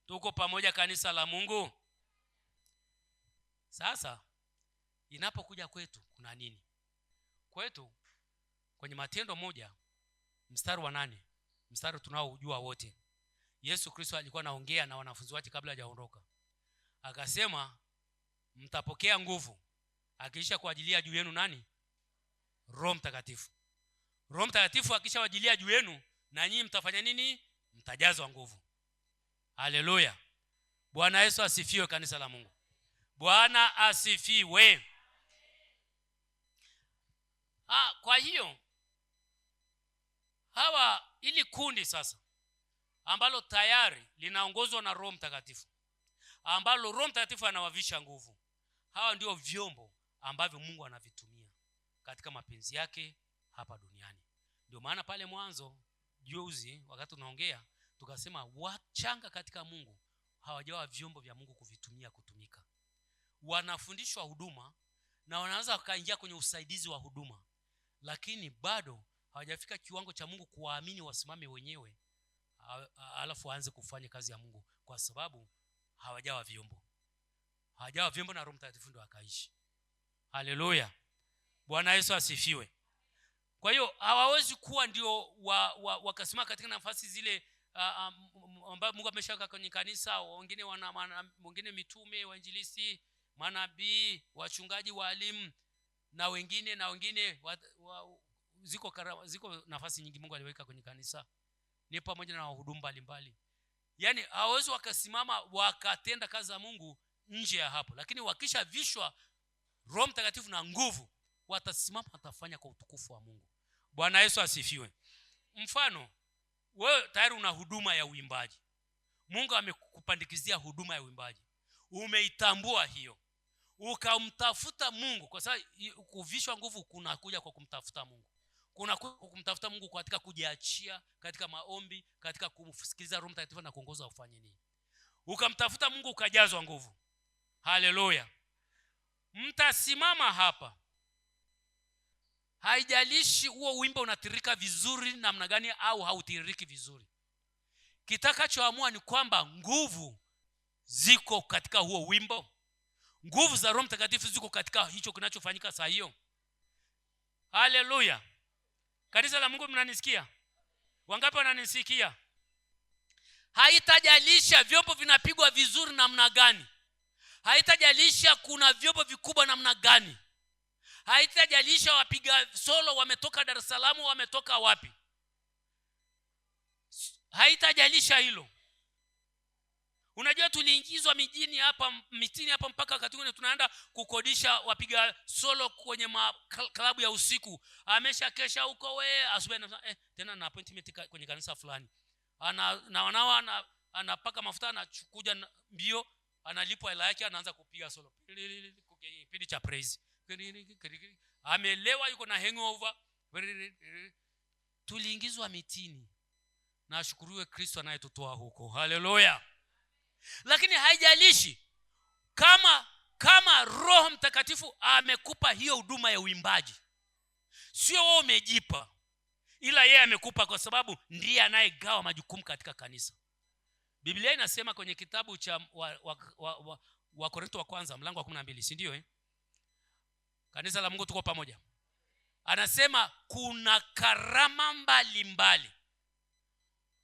Tuko pamoja kanisa la Mungu. Sasa inapokuja kwetu kuna nini? Kwetu kwenye Matendo 1 mstari wa 8, mstari tunaojua wote, Yesu Kristo alikuwa anaongea na wanafunzi wake kabla hajaondoka. Akasema mtapokea nguvu akiisha kuajilia juu yenu nani? Roho Mtakatifu. Roho Mtakatifu akishawajilia juu yenu, na nyinyi mtafanya nini? Mtajazwa nguvu. Haleluya. Bwana Yesu asifiwe kanisa la Mungu. Bwana asifiwe. Kwa hiyo ili kundi sasa ambalo tayari linaongozwa na Roho Mtakatifu, ambalo Roho Mtakatifu anawavisha nguvu, hawa ndio vyombo ambavyo Mungu anavitumia katika mapenzi yake hapa duniani. Ndio maana pale mwanzo juzi wakati tunaongea tukasema wachanga katika Mungu hawajawa vyombo vya Mungu kuvitumia kutumika. Wanafundishwa huduma na wanaanza kuingia kwenye usaidizi wa huduma, lakini bado hawajafika kiwango cha Mungu kuwaamini wasimame wenyewe alafu waanze kufanya kazi ya Mungu, kwa sababu hawajawa vyombo. Hawajawa vyombo na Roho Mtakatifu ndio akaishi. Haleluya. Bwana Yesu asifiwe. Kwa hiyo hawawezi kuwa ndio wakasimama katika nafasi zile ambapo Mungu ameshaka kwenye kanisa. Wengine mitume, wainjilisti, manabii, wachungaji, walimu na wengine ziko nafasi nyingi Mungu aliweka kwenye kanisa, ni pamoja na wahudumu mbalimbali. Yaani hawawezi wakasimama wakatenda kazi za Mungu nje ya hapo, lakini wakisha vishwa Roho Mtakatifu na nguvu, watasimama watafanya kwa utukufu wa Mungu. Bwana Yesu asifiwe. Mfano, wewe tayari una huduma ya uimbaji. Mungu amekupandikizia huduma ya uimbaji. Umeitambua hiyo. ukamtafuta Mungu, kwa sababu kuvishwa nguvu kunakuja kwa kumtafuta Mungu. Kuna kumtafuta Mungu katika kujiachia, katika maombi, katika kumsikiliza Roho Mtakatifu na kuongoza ufanye nini. Ukamtafuta Mungu ukajazwa nguvu. Haleluya. Mtasimama hapa. Haijalishi huo wimbo unatirika vizuri namna gani au hautiriki vizuri. Kitakachoamua ni kwamba nguvu ziko katika huo wimbo. Nguvu za Roho Mtakatifu ziko katika hicho kinachofanyika saa hiyo. Haleluya. Kanisa la Mungu, mnanisikia? Wangapi wananisikia? Haitajalisha vyombo vinapigwa vizuri namna gani. Haitajalisha kuna vyombo vikubwa namna gani. Haitajalisha wapiga solo wametoka Dar es Salaam, wametoka wapi. Haitajalisha hilo. Unajua tuliingizwa mitini hapa mpaka wakati mwingine tunaenda kukodisha wapiga solo kwenye klabu ya usiku. Amesha kesha huko asubuhi tena na appointment kwenye kanisa fulani. Anapaka mafuta, anachukuja mbio, analipwa hela yake, anaanza kupiga solo. Kipindi cha praise. Amelewa, yuko na hangover. Tuliingizwa mitini. Na ashukuriwe Kristo anayetutoa huko. Haleluya. Lakini haijalishi kama Roho Mtakatifu amekupa hiyo huduma ya uimbaji. Sio wewe umejipa, ila yeye amekupa, kwa sababu ndiye anayegawa majukumu katika kanisa. Biblia inasema kwenye kitabu cha wa Korintho wa kwanza mlango wa 12, si ndio Kanisa la Mungu tuko pamoja. Anasema kuna karama mbalimbali,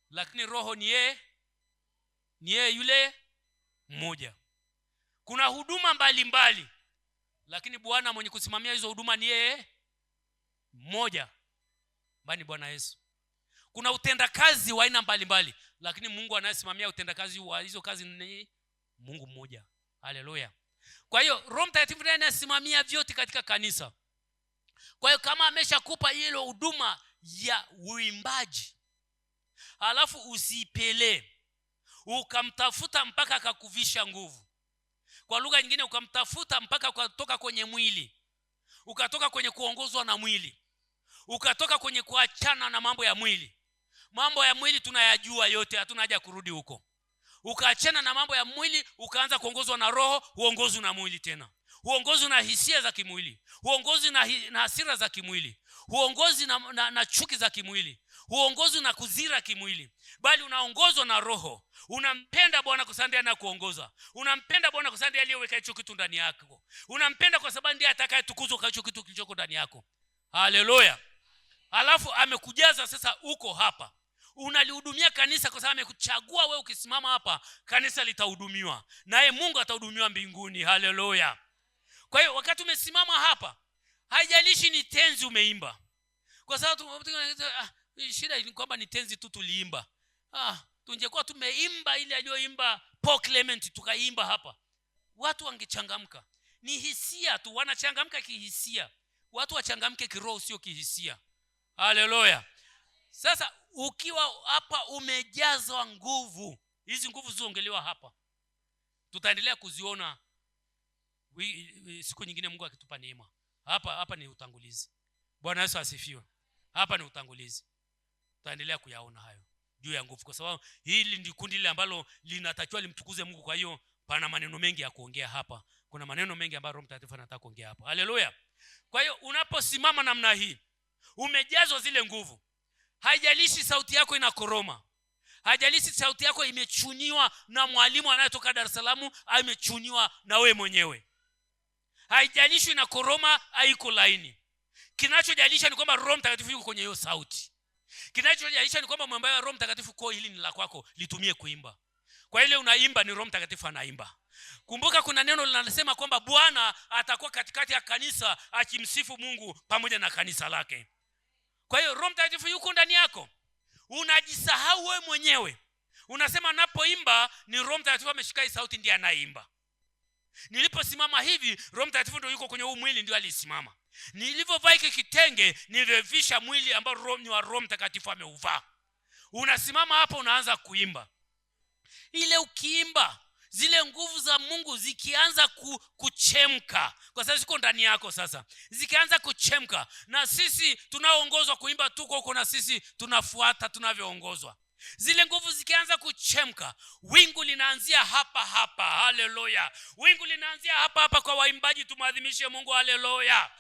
lakini Roho ni yeye yule mmoja. Kuna huduma mbalimbali, lakini Bwana mwenye kusimamia hizo huduma ni yeye mmoja, bali Bwana Yesu. Kuna utendakazi wa aina mbalimbali, lakini Mungu anayesimamia utendakazi wa hizo kazi ni Mungu mmoja. Haleluya. Kwa hiyo Roho Mtakatifu ndiye anayesimamia vyote katika kanisa. Kwa hiyo kama ameshakupa hilo huduma ya uimbaji, alafu usipele, ukamtafuta mpaka akakuvisha nguvu. Kwa lugha nyingine, ukamtafuta mpaka ukatoka kwenye mwili, ukatoka kwenye kuongozwa na mwili, ukatoka kwenye kuachana na mambo ya mwili. Mambo ya mwili tunayajua yote, hatuna haja kurudi huko. Ukaachana na mambo ya mwili, ukaanza kuongozwa na Roho. Huongozwi na mwili tena, huongozwi na hisia za kimwili, huongozwi na hasira za kimwili, huongozwi na chuki za kimwili, huongozwi na kuzira kimwili, bali unaongozwa na Roho. Unampenda Bwana kwa sababu ndiye anakuongoza. Unampenda Bwana kwa sababu ndiye aliyeweka hicho kitu ndani yako. Unampenda kwa sababu ndiye atakayetukuzwa kwa hicho kitu kilichoko ndani yako. Haleluya. Alafu amekujaza sasa, uko hapa unalihudumia kanisa, kwa sababu amekuchagua wewe. Ukisimama hapa, kanisa litahudumiwa, naye Mungu atahudumiwa mbinguni. Haleluya. Kwa hiyo wakati umesimama hapa, haijalishi ni tenzi umeimba, kwa sababu shida ni kwamba ni tenzi tu tuliimba. Tungekuwa tumeimba ile aliyoimba Paul Clement tukaimba hapa, watu wangechangamka. Ni hisia tu, wanachangamka kihisia. Watu wachangamke kiroho, sio kihisia. Haleluya. Sasa ukiwa hapa umejazwa nguvu, hizi nguvu ziongelewa hapa, tutaendelea kuziona siku nyingine Mungu akitupa neema. Hapa ni utangulizi. Bwana Yesu asifiwe. Hapa ni utangulizi, tutaendelea kuyaona hayo juu ya nguvu, kwa sababu hili ndi kundi lile ambalo linatakiwa limtukuze Mungu. Kwa hiyo pana maneno mengi ya kuongea hapa, kuna maneno mengi ambayo Roho Mtakatifu anataka kuongea hapa. Haleluya. Kwa hiyo unaposimama namna hii, umejazwa zile nguvu, haijalishi sauti yako inakoroma, haijalishi sauti yako imechuniwa na mwalimu anayetoka Dar es Salaam, imechuniwa na we mwenyewe, haijalishi inakoroma haiko laini. Kinachojalisha ni kwamba Roho Mtakatifu yuko kwenye hiyo sauti. Kinachojalisha ni kwamba mwambie Roho Mtakatifu, kwa hili ni la kwako, litumie kuimba. Kwa ile unaimba ni Roho Mtakatifu anaimba. Kumbuka kuna neno linasema kwamba Bwana atakuwa katikati ya kanisa akimsifu Mungu pamoja na kanisa lake. Kwa hiyo Roho Mtakatifu yuko ndani yako. Unajisahau wewe mwenyewe. Unasema napoimba ni Roho Mtakatifu ameshika hii sauti, ndiye anaimba. Niliposimama hivi, Roho Mtakatifu ndio yuko kwenye huu mwili, ndio alisimama. Nilivyovaa hiki kitenge, nilivisha mwili ambao Roho Mtakatifu ameuvaa. Unasimama hapo, unaanza kuimba. Ile ukiimba zile nguvu za Mungu zikianza kuchemka, kwa sababu ziko ndani yako sasa, zikianza kuchemka, na sisi tunaoongozwa kuimba tuko huko, na sisi tunafuata tunavyoongozwa. Zile nguvu zikianza kuchemka, wingu linaanzia hapa hapa. Haleluya! Wingu linaanzia hapa hapa kwa waimbaji, tumadhimishe Mungu. Haleluya!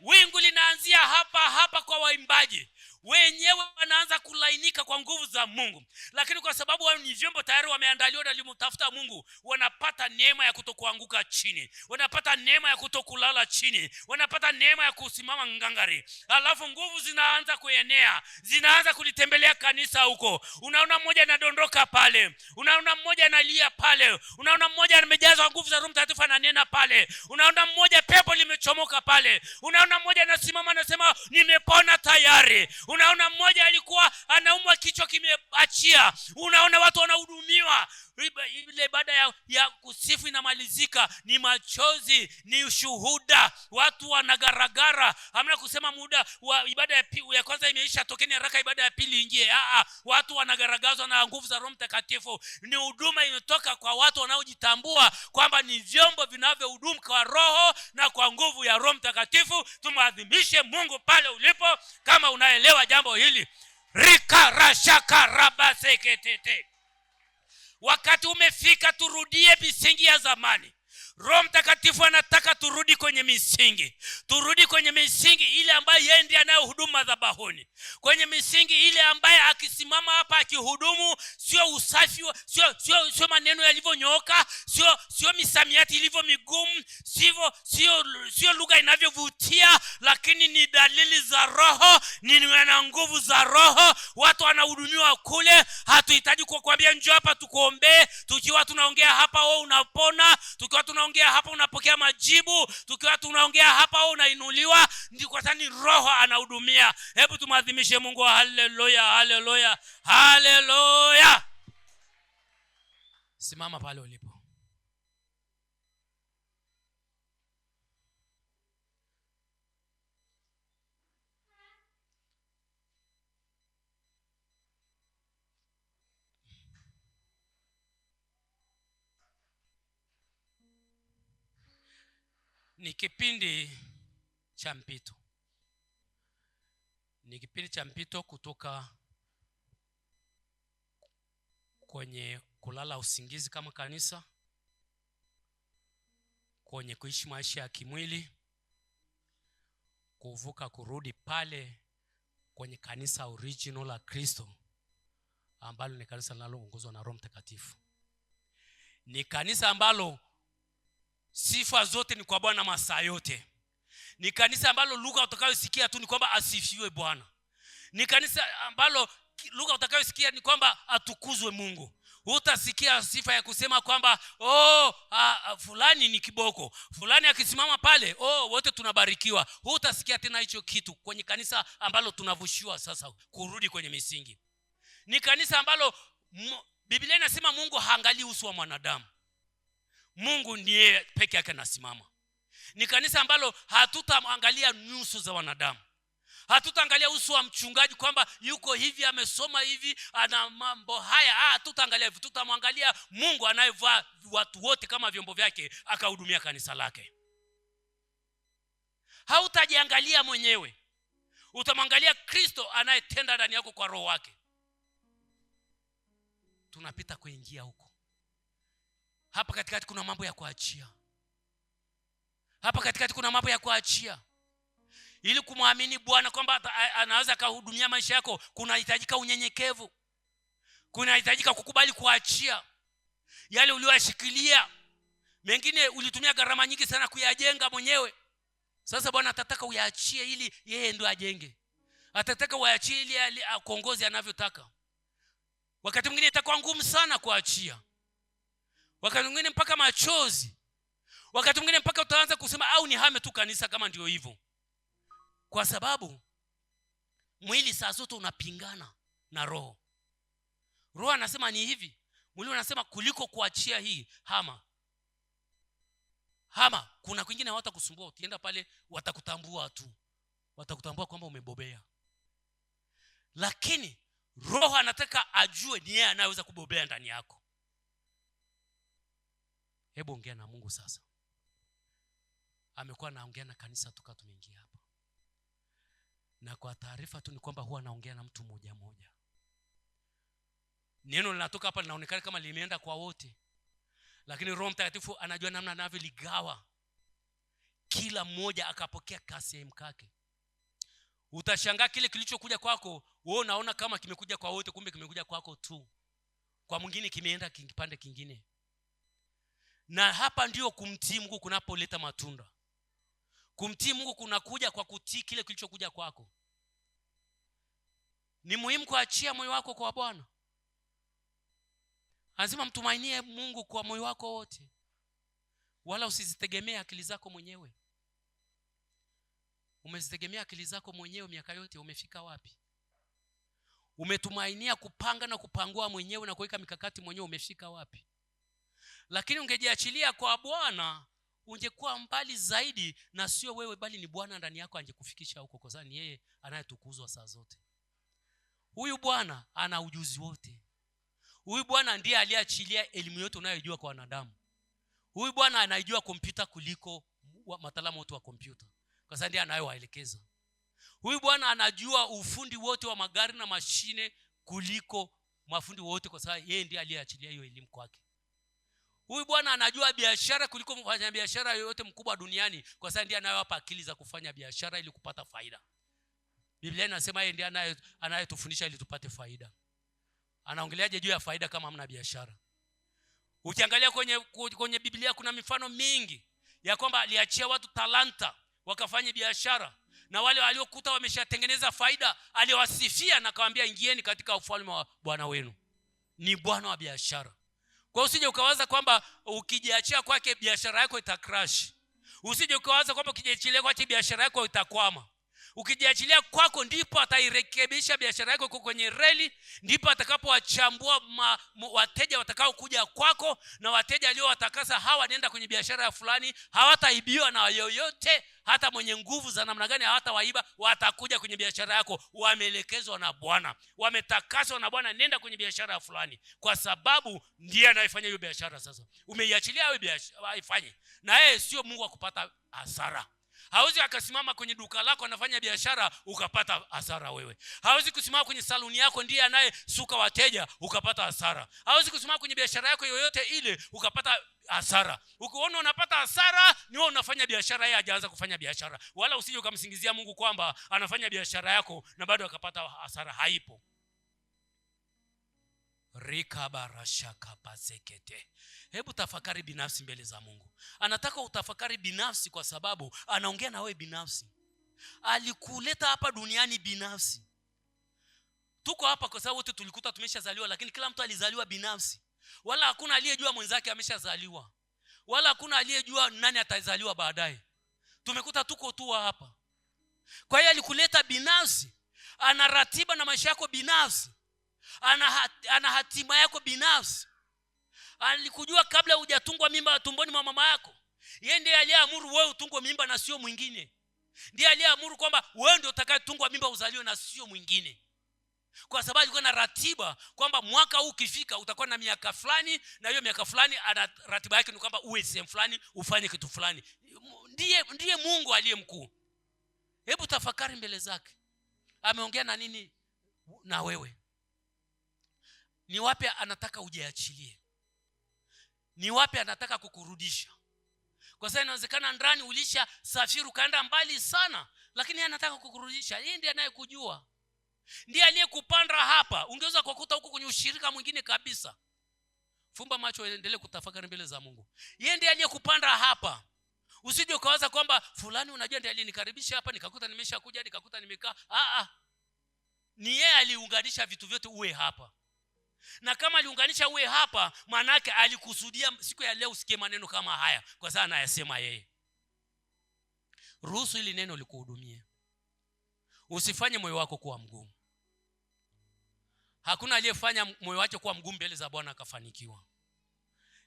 Wingu linaanzia hapa hapa kwa waimbaji, wenyewe wanaanza kulainika kwa nguvu za Mungu. Lakini kwa sababu wao ni vyombo tayari wameandaliwa na limtafuta Mungu, wanapata neema ya kutokuanguka chini, wanapata neema ya kutokulala chini, wanapata neema ya kusimama ngangari. Alafu nguvu zinaanza kuenea, zinaanza kulitembelea kanisa huko. Unaona mmoja anadondoka pale, unaona mmoja analia pale, unaona mmoja amejazwa nguvu za Roho Mtakatifu ananena pale, unaona mmoja pepo limechomoka pale, unaona mmoja anasimama anasema nimepona tayari. Unaona mmoja alikuwa anaumwa kichwa kimeachia. Unaona watu wanahudumiwa. Ile ibada ya kusifu inamalizika, ni machozi, ni ushuhuda, watu wanagaragara. Hamna kusema muda wa ibada ya kwanza imeisha, tokeni haraka ibada ya pili ingie. Watu wanagaragazwa na nguvu za Roho Mtakatifu. Ni huduma inatoka kwa watu wanaojitambua kwamba ni vyombo vinavyohudumu kwa roho na kwa nguvu ya Roho Mtakatifu. Tumaadhimishe Mungu pale ulipo kama unaelewa jambo hili. Rika rashaka rabaseketete. Wakati umefika turudie misingi ya zamani. Roho Mtakatifu anataka turudi kwenye misingi. Turudi kwenye misingi ile ambayo yeye ndiye anayehudumu madhabahuni. Kwenye misingi ile ambaye akisimama hapa akihudumu sio usafi, sio maneno yalivyonyooka, sio misamiati ilivyo migumu, sio lugha inavyovutia, lakini ni dalili za roho, ni na nguvu za roho. Watu wanahudumiwa kule. Hatuhitaji kukwambia njoo hapa tukuombee. Tukiwa tunaongea hapa wewe unapona, tukiwa tunaongea hapa unapokea majibu, tukiwa tunaongea hapa wewe unainuliwa. Ndio kwa sababu roho anahudumia. Hebu tumadhimishe Mungu. Haleluya, haleluya, haleluya. Simama pale ulipo. Ni kipindi cha mpito. Ni kipindi cha mpito kutoka kwenye kulala usingizi kama kanisa, kwenye kuishi maisha ya kimwili, kuvuka kurudi pale kwenye kanisa original la Kristo, ambalo ni kanisa linaloongozwa na Roho Mtakatifu. Ni kanisa ambalo sifa zote ni kwa Bwana masaa yote. Ni kanisa ambalo lugha utakayosikia tu ni kwamba asifiwe Bwana. Ni kanisa ambalo lugha utakayosikia ni kwamba atukuzwe Mungu. Hutasikia sifa ya kusema kwamba fulani ni kiboko, fulani akisimama pale wote tunabarikiwa. Hutasikia tena hicho kitu kwenye kanisa ambalo tunavushiwa sasa kurudi kwenye misingi. Ni kanisa ambalo Biblia inasema Mungu haangalii uso wa mwanadamu. Mungu ndiye peke yake anasimama. Ni kanisa ambalo hatutaangalia nyuso za wanadamu. Hatutaangalia uso wa mchungaji kwamba yuko hivi, amesoma hivi, ana mambo haya. Hatutaangalia hivyo. Tutamwangalia Mungu anayevaa watu wote kama vyombo vyake akahudumia kanisa lake. Hautajiangalia mwenyewe. Utamwangalia Kristo anayetenda ndani yako kwa roho wake. Tunapita kuingia huko. Hapa katikati kuna mambo ya kuachia. Hapa katikati kuna mambo ya kuachia. Ili kumwamini Bwana kwamba anaweza kuhudumia maisha yako, kunahitajika unyenyekevu. Kunahitajika kukubali kuachia yale uliyoshikilia. Mengine ulitumia gharama nyingi sana kuyajenga mwenyewe. Sasa Bwana atataka uyaachie ili yeye ndo ajenge. Atataka uyaachie ili akuongoze anavyotaka. Wakati mwingine itakuwa ngumu sana kuachia. Wakati mwingine mpaka machozi. Wakati mwingine mpaka utaanza kusema au nihame tu kanisa kama ndio hivyo. Kwa sababu mwili saa zote unapingana na roho. Roho anasema ni hivi, mwili unasema kuliko kuachia hii hama. Kuna kwingine hawatakusumbua, ukienda pale watakutambua tu. Watakutambua kwamba umebobea. Lakini roho anataka ajue ni yeye anayeweza kubobea ndani yako. Hebu ongea na Mungu sasa. Amekuwa anaongea na kanisa toka tumeingia hapa. Na kwa taarifa tu ni kwamba huwa anaongea na mtu mmoja mmoja. Neno linatoka hapa linaonekana kama limeenda kwa wote. Lakini Roho Mtakatifu anajua namna anavyoligawa. Kila mmoja akapokea kasi ya mkake. Utashangaa kile kilichokuja kwako, wewe unaona kama kimekuja kwa wote, kumbe kimekuja kwako tu. Kwa mwingine kimeenda kipande kingine. Na hapa ndio kumtii Mungu kunapoleta matunda. Kumtii Mungu kunakuja kwa kutii kile kilichokuja kwako. Ni muhimu kuachia moyo wako kwa Bwana. Lazima mtumainie Mungu kwa moyo wako wote. Wala usizitegemee akili zako mwenyewe. Umezitegemea akili zako mwenyewe miaka yote, umefika wapi? Umetumainia kupanga na kupangua mwenyewe na kuweka mikakati mwenyewe, umefika wapi? Lakini ungejiachilia kwa Bwana, ungekuwa mbali zaidi, na sio wewe bali ni Bwana ndani yako angekufikisha huko, kwa sababu ni yeye anayetukuzwa saa zote. Huyu Bwana ana ujuzi wote. Huyu Bwana ndiye aliyeachilia elimu yote unayojua kwa wanadamu. Huyu Bwana anajua kompyuta kuliko wataalamu wote wa kompyuta, kwa sababu ndiye anayewaelekeza. Huyu Bwana anajua ufundi wote wa magari na mashine kuliko mafundi wote, kwa sababu yeye ndiye aliyeachilia hiyo elimu kwake. Huyu Bwana anajua biashara kuliko mfanya biashara yoyote mkubwa duniani, kwa sababu ndiye anayewapa akili za kufanya biashara ili kupata faida. Biblia inasema yeye ndiye anayetufundisha ili tupate faida. Anaongeleaje juu ya faida kama hamna biashara? Ukiangalia kwenye Biblia kuna mifano mingi ya kwamba aliachia watu talanta wakafanya biashara, na wale waliokuta wameshatengeneza faida aliwasifia na akawaambia ingieni katika ufalme wa Bwana wenu. Ni Bwana wa biashara. Kwa usije ukawaza kwamba ukijiachia kwake biashara yako itacrash. Usije ukawaza kwamba ukijiachilia kwake biashara yako itakwama. Ukijiachilia kwako ndipo atairekebisha biashara yako kwenye reli, ndipo atakapowachambua wateja watakao kuja kwako, na wateja aliowatakasa hawa nenda kwenye biashara ya fulani, hawataibiwa na yoyote, hata mwenye nguvu za namna gani hawatawaiba, watakuja kwenye biashara yako, wameelekezwa na Bwana, wametakaswa na Bwana, nenda kwenye biashara ya fulani, kwa sababu ndiye anayefanya hiyo biashara. Sasa umeiachilia wewe biashara aifanye, na yeye sio Mungu wa kupata hasara. Hauwezi akasimama kwenye duka lako anafanya biashara ukapata hasara wewe. Hauwezi kusimama kwenye saluni yako ndiye anayesuka wateja ukapata hasara. Hauwezi kusimama kwenye biashara yako yoyote ile ukapata hasara. Ukiona unapata hasara ni wewe unafanya biashara, yeye hajaanza kufanya biashara. Wala usije ukamsingizia Mungu kwamba anafanya biashara yako na bado akapata hasara, haipo. Rikabarashaka pasekete. Hebu tafakari binafsi mbele za Mungu. Anataka utafakari binafsi kwa sababu anaongea na wewe binafsi. Alikuleta hapa duniani binafsi. Tuko hapa kwa sababu wote tulikuta tumeshazaliwa, lakini kila mtu alizaliwa binafsi. Wala hakuna aliyejua mwenzake ameshazaliwa. Wala hakuna aliyejua nani atazaliwa baadaye. Tumekuta tuko tu hapa. Kwa hiyo alikuleta binafsi. Ana ratiba na maisha yako binafsi. Ana hatima yako binafsi. Alikujua kabla hujatungwa mimba tumboni mwa mama yako. Yeye ndiye aliyeamuru wewe utungwe mimba na sio mwingine. Ndiye aliyeamuru kwamba wewe ndio utakayetungwa mimba uzaliwe na sio mwingine. Kwa sababu alikuwa na ratiba kwamba mwaka huu ukifika utakuwa na miaka fulani, na hiyo miaka fulani ana ratiba yake ni kwamba uwe sehemu fulani ufanye kitu fulani. Ndiye Mungu aliye mkuu. Hebu tafakari mbele zake. Ameongea na nini na wewe? Ni wapi anataka ujiachilie? Ni wapi anataka kukurudisha? Kwa sababu inawezekana ndani ulisha safiri ukaenda mbali sana, lakini anataka kukurudisha. Yeye ndiye anayekujua. Ndiye aliyekupanda hapa. Ungeweza kukuta huko kwenye ushirika mwingine kabisa. Fumba macho endelee kutafakari mbele za Mungu. Yeye ndiye aliyekupanda hapa. Usije ukawaza kwamba fulani unajua ndiye alinikaribisha hapa nikakuta nimeshakuja nikakuta nimekaa. Ni yeye aliunganisha vitu vyote uwe hapa. Na kama aliunganisha uwe hapa, maana yake alikusudia siku ya leo usikie maneno kama haya, kwa sababu anayasema yeye. Ruhusu ili neno likuhudumie. Usifanye moyo wako kuwa mgumu. Hakuna aliyefanya moyo wake kuwa mgumu mbele za Bwana akafanikiwa.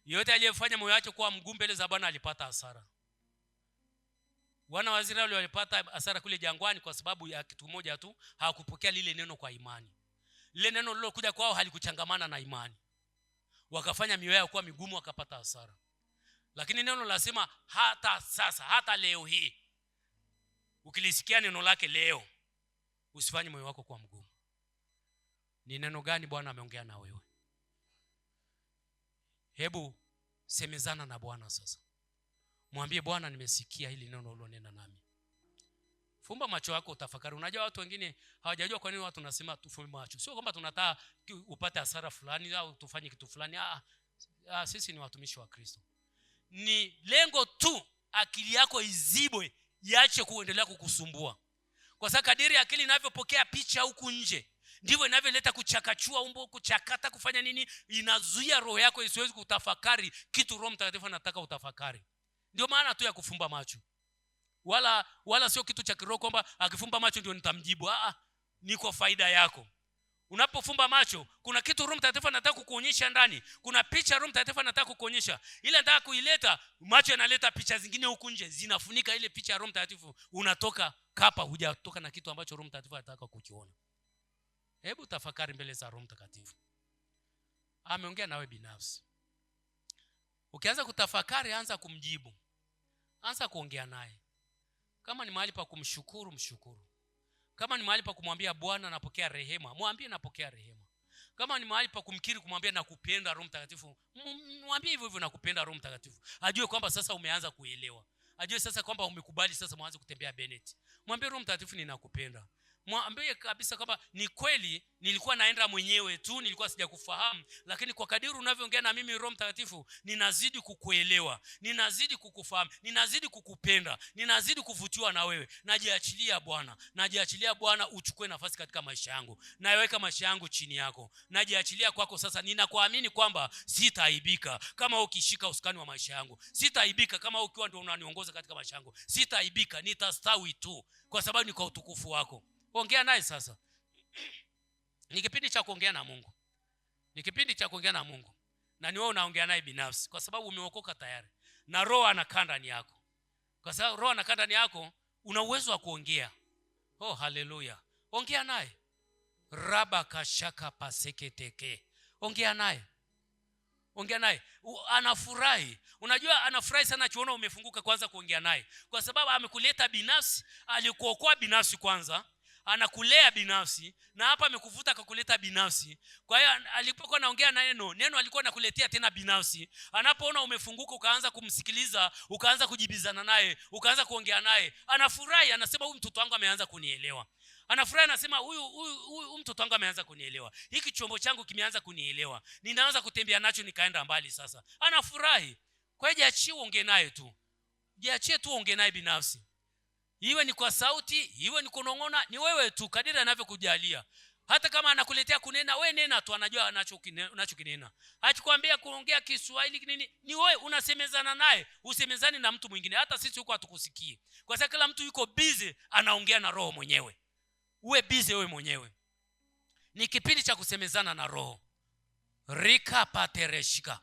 Yote aliyefanya moyo wake kuwa mgumu mbele za Bwana alipata hasara. Wana wa Israeli walipata hasara kule jangwani kwa sababu ya kitu moja tu, hawakupokea lile neno kwa imani. Lile neno lilokuja kwao halikuchangamana na imani. Wakafanya mioyo yao kuwa migumu wakapata hasara. Lakini neno lasema hata sasa, hata leo hii. Ukilisikia neno lake leo, usifanye moyo wako kuwa mgumu. Ni neno gani Bwana ameongea na wewe? Hebu semezana na Bwana sasa. Mwambie Bwana, nimesikia hili neno ulilonena nami. Fumba macho yako utafakari. Unajua watu wengine hawajajua kwa nini watu tunasema tufumbe macho. Sio kwamba tunataka upate hasara fulani au tufanye kitu fulani. Sisi ni watumishi wa Kristo. Ni lengo tu akili yako izibwe, iache kuendelea kukusumbua. Kwa sababu kadiri akili inavyopokea picha huku nje, ndivyo inavyoleta kuchakachua umbo, kuchakata, kufanya nini, inazuia roho yako isiwezi kutafakari kitu Roho Mtakatifu anataka utafakari. Ndio maana tu ya kufumba macho. Wala sio kitu cha kiroho kwamba akifumba macho ndio nitamjibu. Ni kwa faida yako. Unapofumba macho, kuna kitu Roho Mtakatifu anataka kukuonyesha ndani. Kuna picha Roho Mtakatifu anataka kukuonyesha. Ile anataka kuileta, macho yanaleta picha zingine huku nje, zinafunika ile picha ya Roho Mtakatifu. Unatoka kapa, hujatoka na kitu ambacho Roho Mtakatifu anataka kukiona. Hebu tafakari mbele za Roho Mtakatifu. Ameongea nawe binafsi. Ukianza kutafakari, anza kumjibu. Anza kuongea naye. Kama ni mahali pa kumshukuru, mshukuru. Kama ni mahali pa kumwambia Bwana napokea rehema, mwambie napokea rehema. Kama ni mahali pa kumkiri, kumwambia nakupenda Roho Mtakatifu, mwambie hivyo hivyo nakupenda Roho Mtakatifu. Ajue kwamba sasa umeanza kuelewa. Ajue sasa kwamba umekubali sasa mwanzo kutembea Bennett. Mwambie Roho Mtakatifu ninakupenda. Mwambie kabisa kwamba ni kweli nilikuwa naenda mwenyewe tu, nilikuwa sijakufahamu, lakini kwa kadiri unavyoongea na mimi Roho Mtakatifu, ninazidi kukuelewa, ninazidi kukufahamu, ninazidi kukupenda, ninazidi kuvutiwa na wewe. Najiachilia Bwana, najiachilia Bwana, uchukue nafasi katika maisha yangu. Naiweka maisha yangu chini yako. Najiachilia kwako sasa. Ninakuamini kwamba sitaaibika kama ukishika usukani wa maisha yangu. Sitaaibika kama ukiwa ndio unaniongoza katika maisha yangu. Sitaaibika, nitastawi tu kwa sababu ni kwa utukufu wako. Ongea naye sasa. Ni kipindi cha kuongea na Mungu. Ni kipindi cha kuongea na Mungu. Na ni wewe unaongea naye binafsi kwa sababu umeokoka tayari. Na Roho anakaa ndani yako. Kwa sababu Roho anakaa ndani yako, una uwezo wa kuongea. Oh, haleluya. Ongea naye. Raba kashaka paseketeke. Ongea naye. Ongea naye. Anafurahi. Unajua anafurahi sana akiona umefunguka kwanza kuongea naye. Kwa sababu amekuleta binafsi, alikuokoa binafsi kwanza, anakulea binafsi, na hapa amekuvuta akakuleta binafsi. Kwa hiyo alipokuwa anaongea na neno alikuwa anakuletea tena binafsi. Anapoona umefunguka, ukaanza kumsikiliza, ukaanza kujibizana naye, ukaanza kuongea naye, anafurahi, anasema huyu mtoto wangu ameanza kunielewa. Anafurahi, anasema huyu mtoto wangu ameanza kunielewa. Hiki chombo changu kimeanza kunielewa. Ninaanza kutembea nacho nikaenda mbali sasa. Anafurahi. Kwa hiyo jiachie uongee naye tu. Jiachie tu uongee naye binafsi. Iwe ni kwa sauti, iwe ni kunong'ona, ni wewe tu kadiri anavyokujalia. Hata kama anakuletea kunena, wewe nena tu, anajua anachokinena. Hakikwambia kuongea Kiswahili nini, ni wewe unasemezana naye, usemezani na mtu mwingine. Hata sisi huko hatukusikii. Kwa sababu kila mtu yuko busy anaongea na Roho mwenyewe. Uwe busy wewe mwenyewe. Ni kipindi cha kusemezana na Roho. Rika patereshika.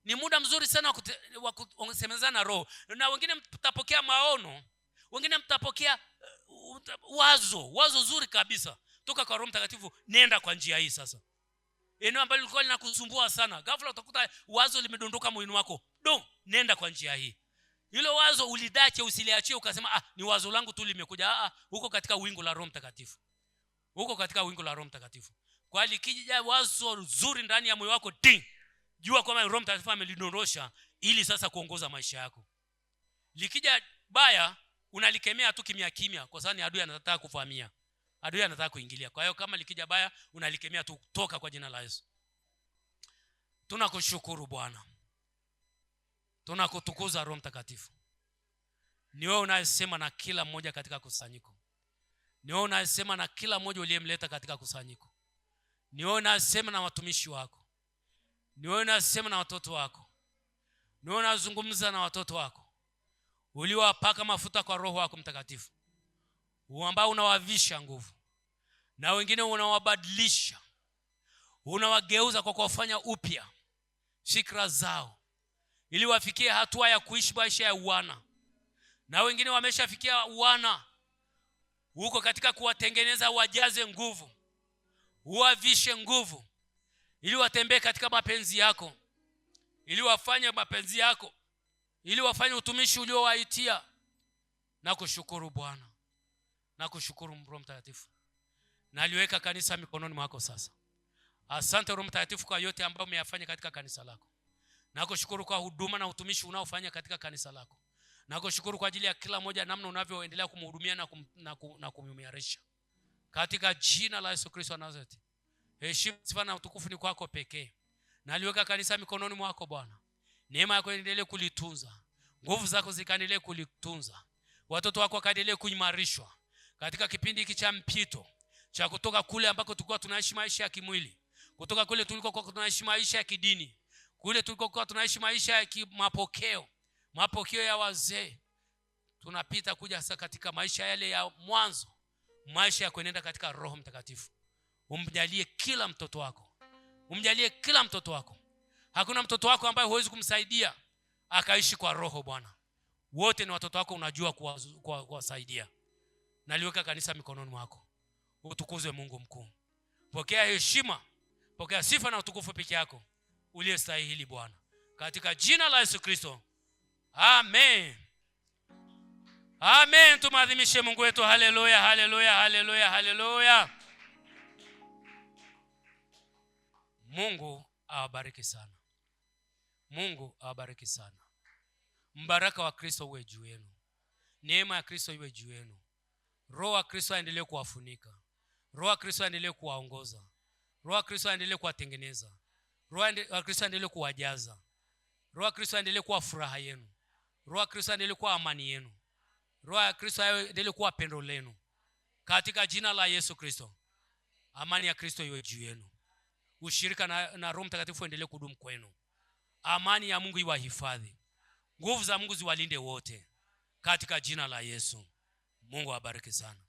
Ni muda mzuri sana wa kusemezana na Roho. Na wengine mtapokea maono, wengine mtapokea wazo zuri kabisa toka kwa Roho Mtakatifu. Nenda kwa njia hii sasa. Eneo ambalo lilikuwa linakusumbua sana, ghafla utakuta wazo limedondoka moyoni wako. Nenda kwa njia hii. Hilo wazo ulidache, usiliachie ukasema ni wazo langu tu limekuja. Huko katika wingu la Roho Mtakatifu. Huko katika wingu la Roho Mtakatifu. Kwa likija wazo zuri ndani ya moyo wako, jua kwamba Roho Mtakatifu amelidondosha ili sasa kuongoza maisha yako. Likija baya, unalikemea tu kimya kwa sababu ni adui anataka kufahamia. Adui anataka kuingilia. Kwa hiyo kama likija baya, unalikemea tu, toka kwa jina la Yesu. Tunakushukuru Bwana. Tunakutukuza Roho Mtakatifu. Ni wewe unayesema na kila mmoja katika kusanyiko. Ni wewe unayesema na kila mmoja uliyemleta katika kusanyiko. Ni wewe unayesema na watumishi wako. Ni wewe unayesema na watoto wako. Ni wewe unazungumza na watoto wako. Uliwapaka mafuta kwa Roho wako Mtakatifu, ambao unawavisha nguvu, na wengine unawabadilisha, unawageuza kwa kuwafanya upya fikra zao ili wafikie hatua ya kuishi maisha ya uwana. Na wengine wameshafikia uwana, uko katika kuwatengeneza wajaze nguvu, uwavishe nguvu ili watembee katika mapenzi yako, ili wafanye mapenzi yako ili wafanye utumishi uliowaitia. Nakushukuru Bwana. Nakushukuru Roho Mtakatifu. Naliweka kanisa mikononi mwako sasa. Asante Roho Mtakatifu kwa yote ambayo umeyafanya katika kanisa lako. Nakushukuru kwa huduma na utumishi unaofanya katika kanisa lako. Nakushukuru kwa ajili ya kila mmoja, namna unavyoendelea kumhudumia na kumuimarisha. Katika jina la Yesu Kristo wa Nazareti. Heshima, sifa na utukufu ni kwako pekee. Naliweka kanisa mikononi mwako Bwana. Neema yako iendelee kulitunza. Nguvu zako zikaendelee kulitunza. Watoto wako kaendelee kuimarishwa katika kipindi hiki cha mpito, cha kutoka kule ambako tulikuwa tunaishi maisha ya kimwili, kutoka kule tulikokuwa tunaishi maisha ya kidini, kule tulikokuwa tunaishi maisha ya mapokeo ya wazee. Tunapita kuja sasa katika maisha yale ya mwanzo, maisha ya kuenenda katika Roho Mtakatifu. Umjalie kila mtoto wako. Umjalie kila mtoto wako. Hakuna mtoto wako ambaye huwezi kumsaidia akaishi kwa Roho Bwana. Wote ni watoto wako, unajua kuwasaidia. Naliweka kanisa mikononi mwako. Utukuzwe Mungu mkuu. Pokea heshima, pokea sifa na utukufu peke yako uliyestahili Bwana. Katika jina la Yesu Kristo. Amen. Amen. Tumadhimishe Mungu wetu. Haleluya, haleluya, haleluya, haleluya. Mungu awabariki sana. Mungu awabariki sana. Mbaraka wa Kristo uwe juu yenu. Neema ya Kristo iwe juu yenu. Roho wa Kristo aendelee kuwafunika. Roho wa Kristo aendelee kuwaongoza. Roho wa Kristo aendelee kuwatengeneza. Roho wa Kristo aendelee kuwajaza. Roho wa Kristo aendelee kuwa furaha yenu. Roho wa Kristo aendelee kuwa amani yenu. Roho wa Kristo aendelee kuwa pendo lenu. Katika jina la Yesu Kristo. Amani ya Kristo iwe juu yenu. Ushirika na Roho Mtakatifu endelee kudumu kwenu. Amani ya Mungu iwahifadhi. Nguvu za Mungu ziwalinde wote. Katika jina la Yesu. Mungu awabariki sana.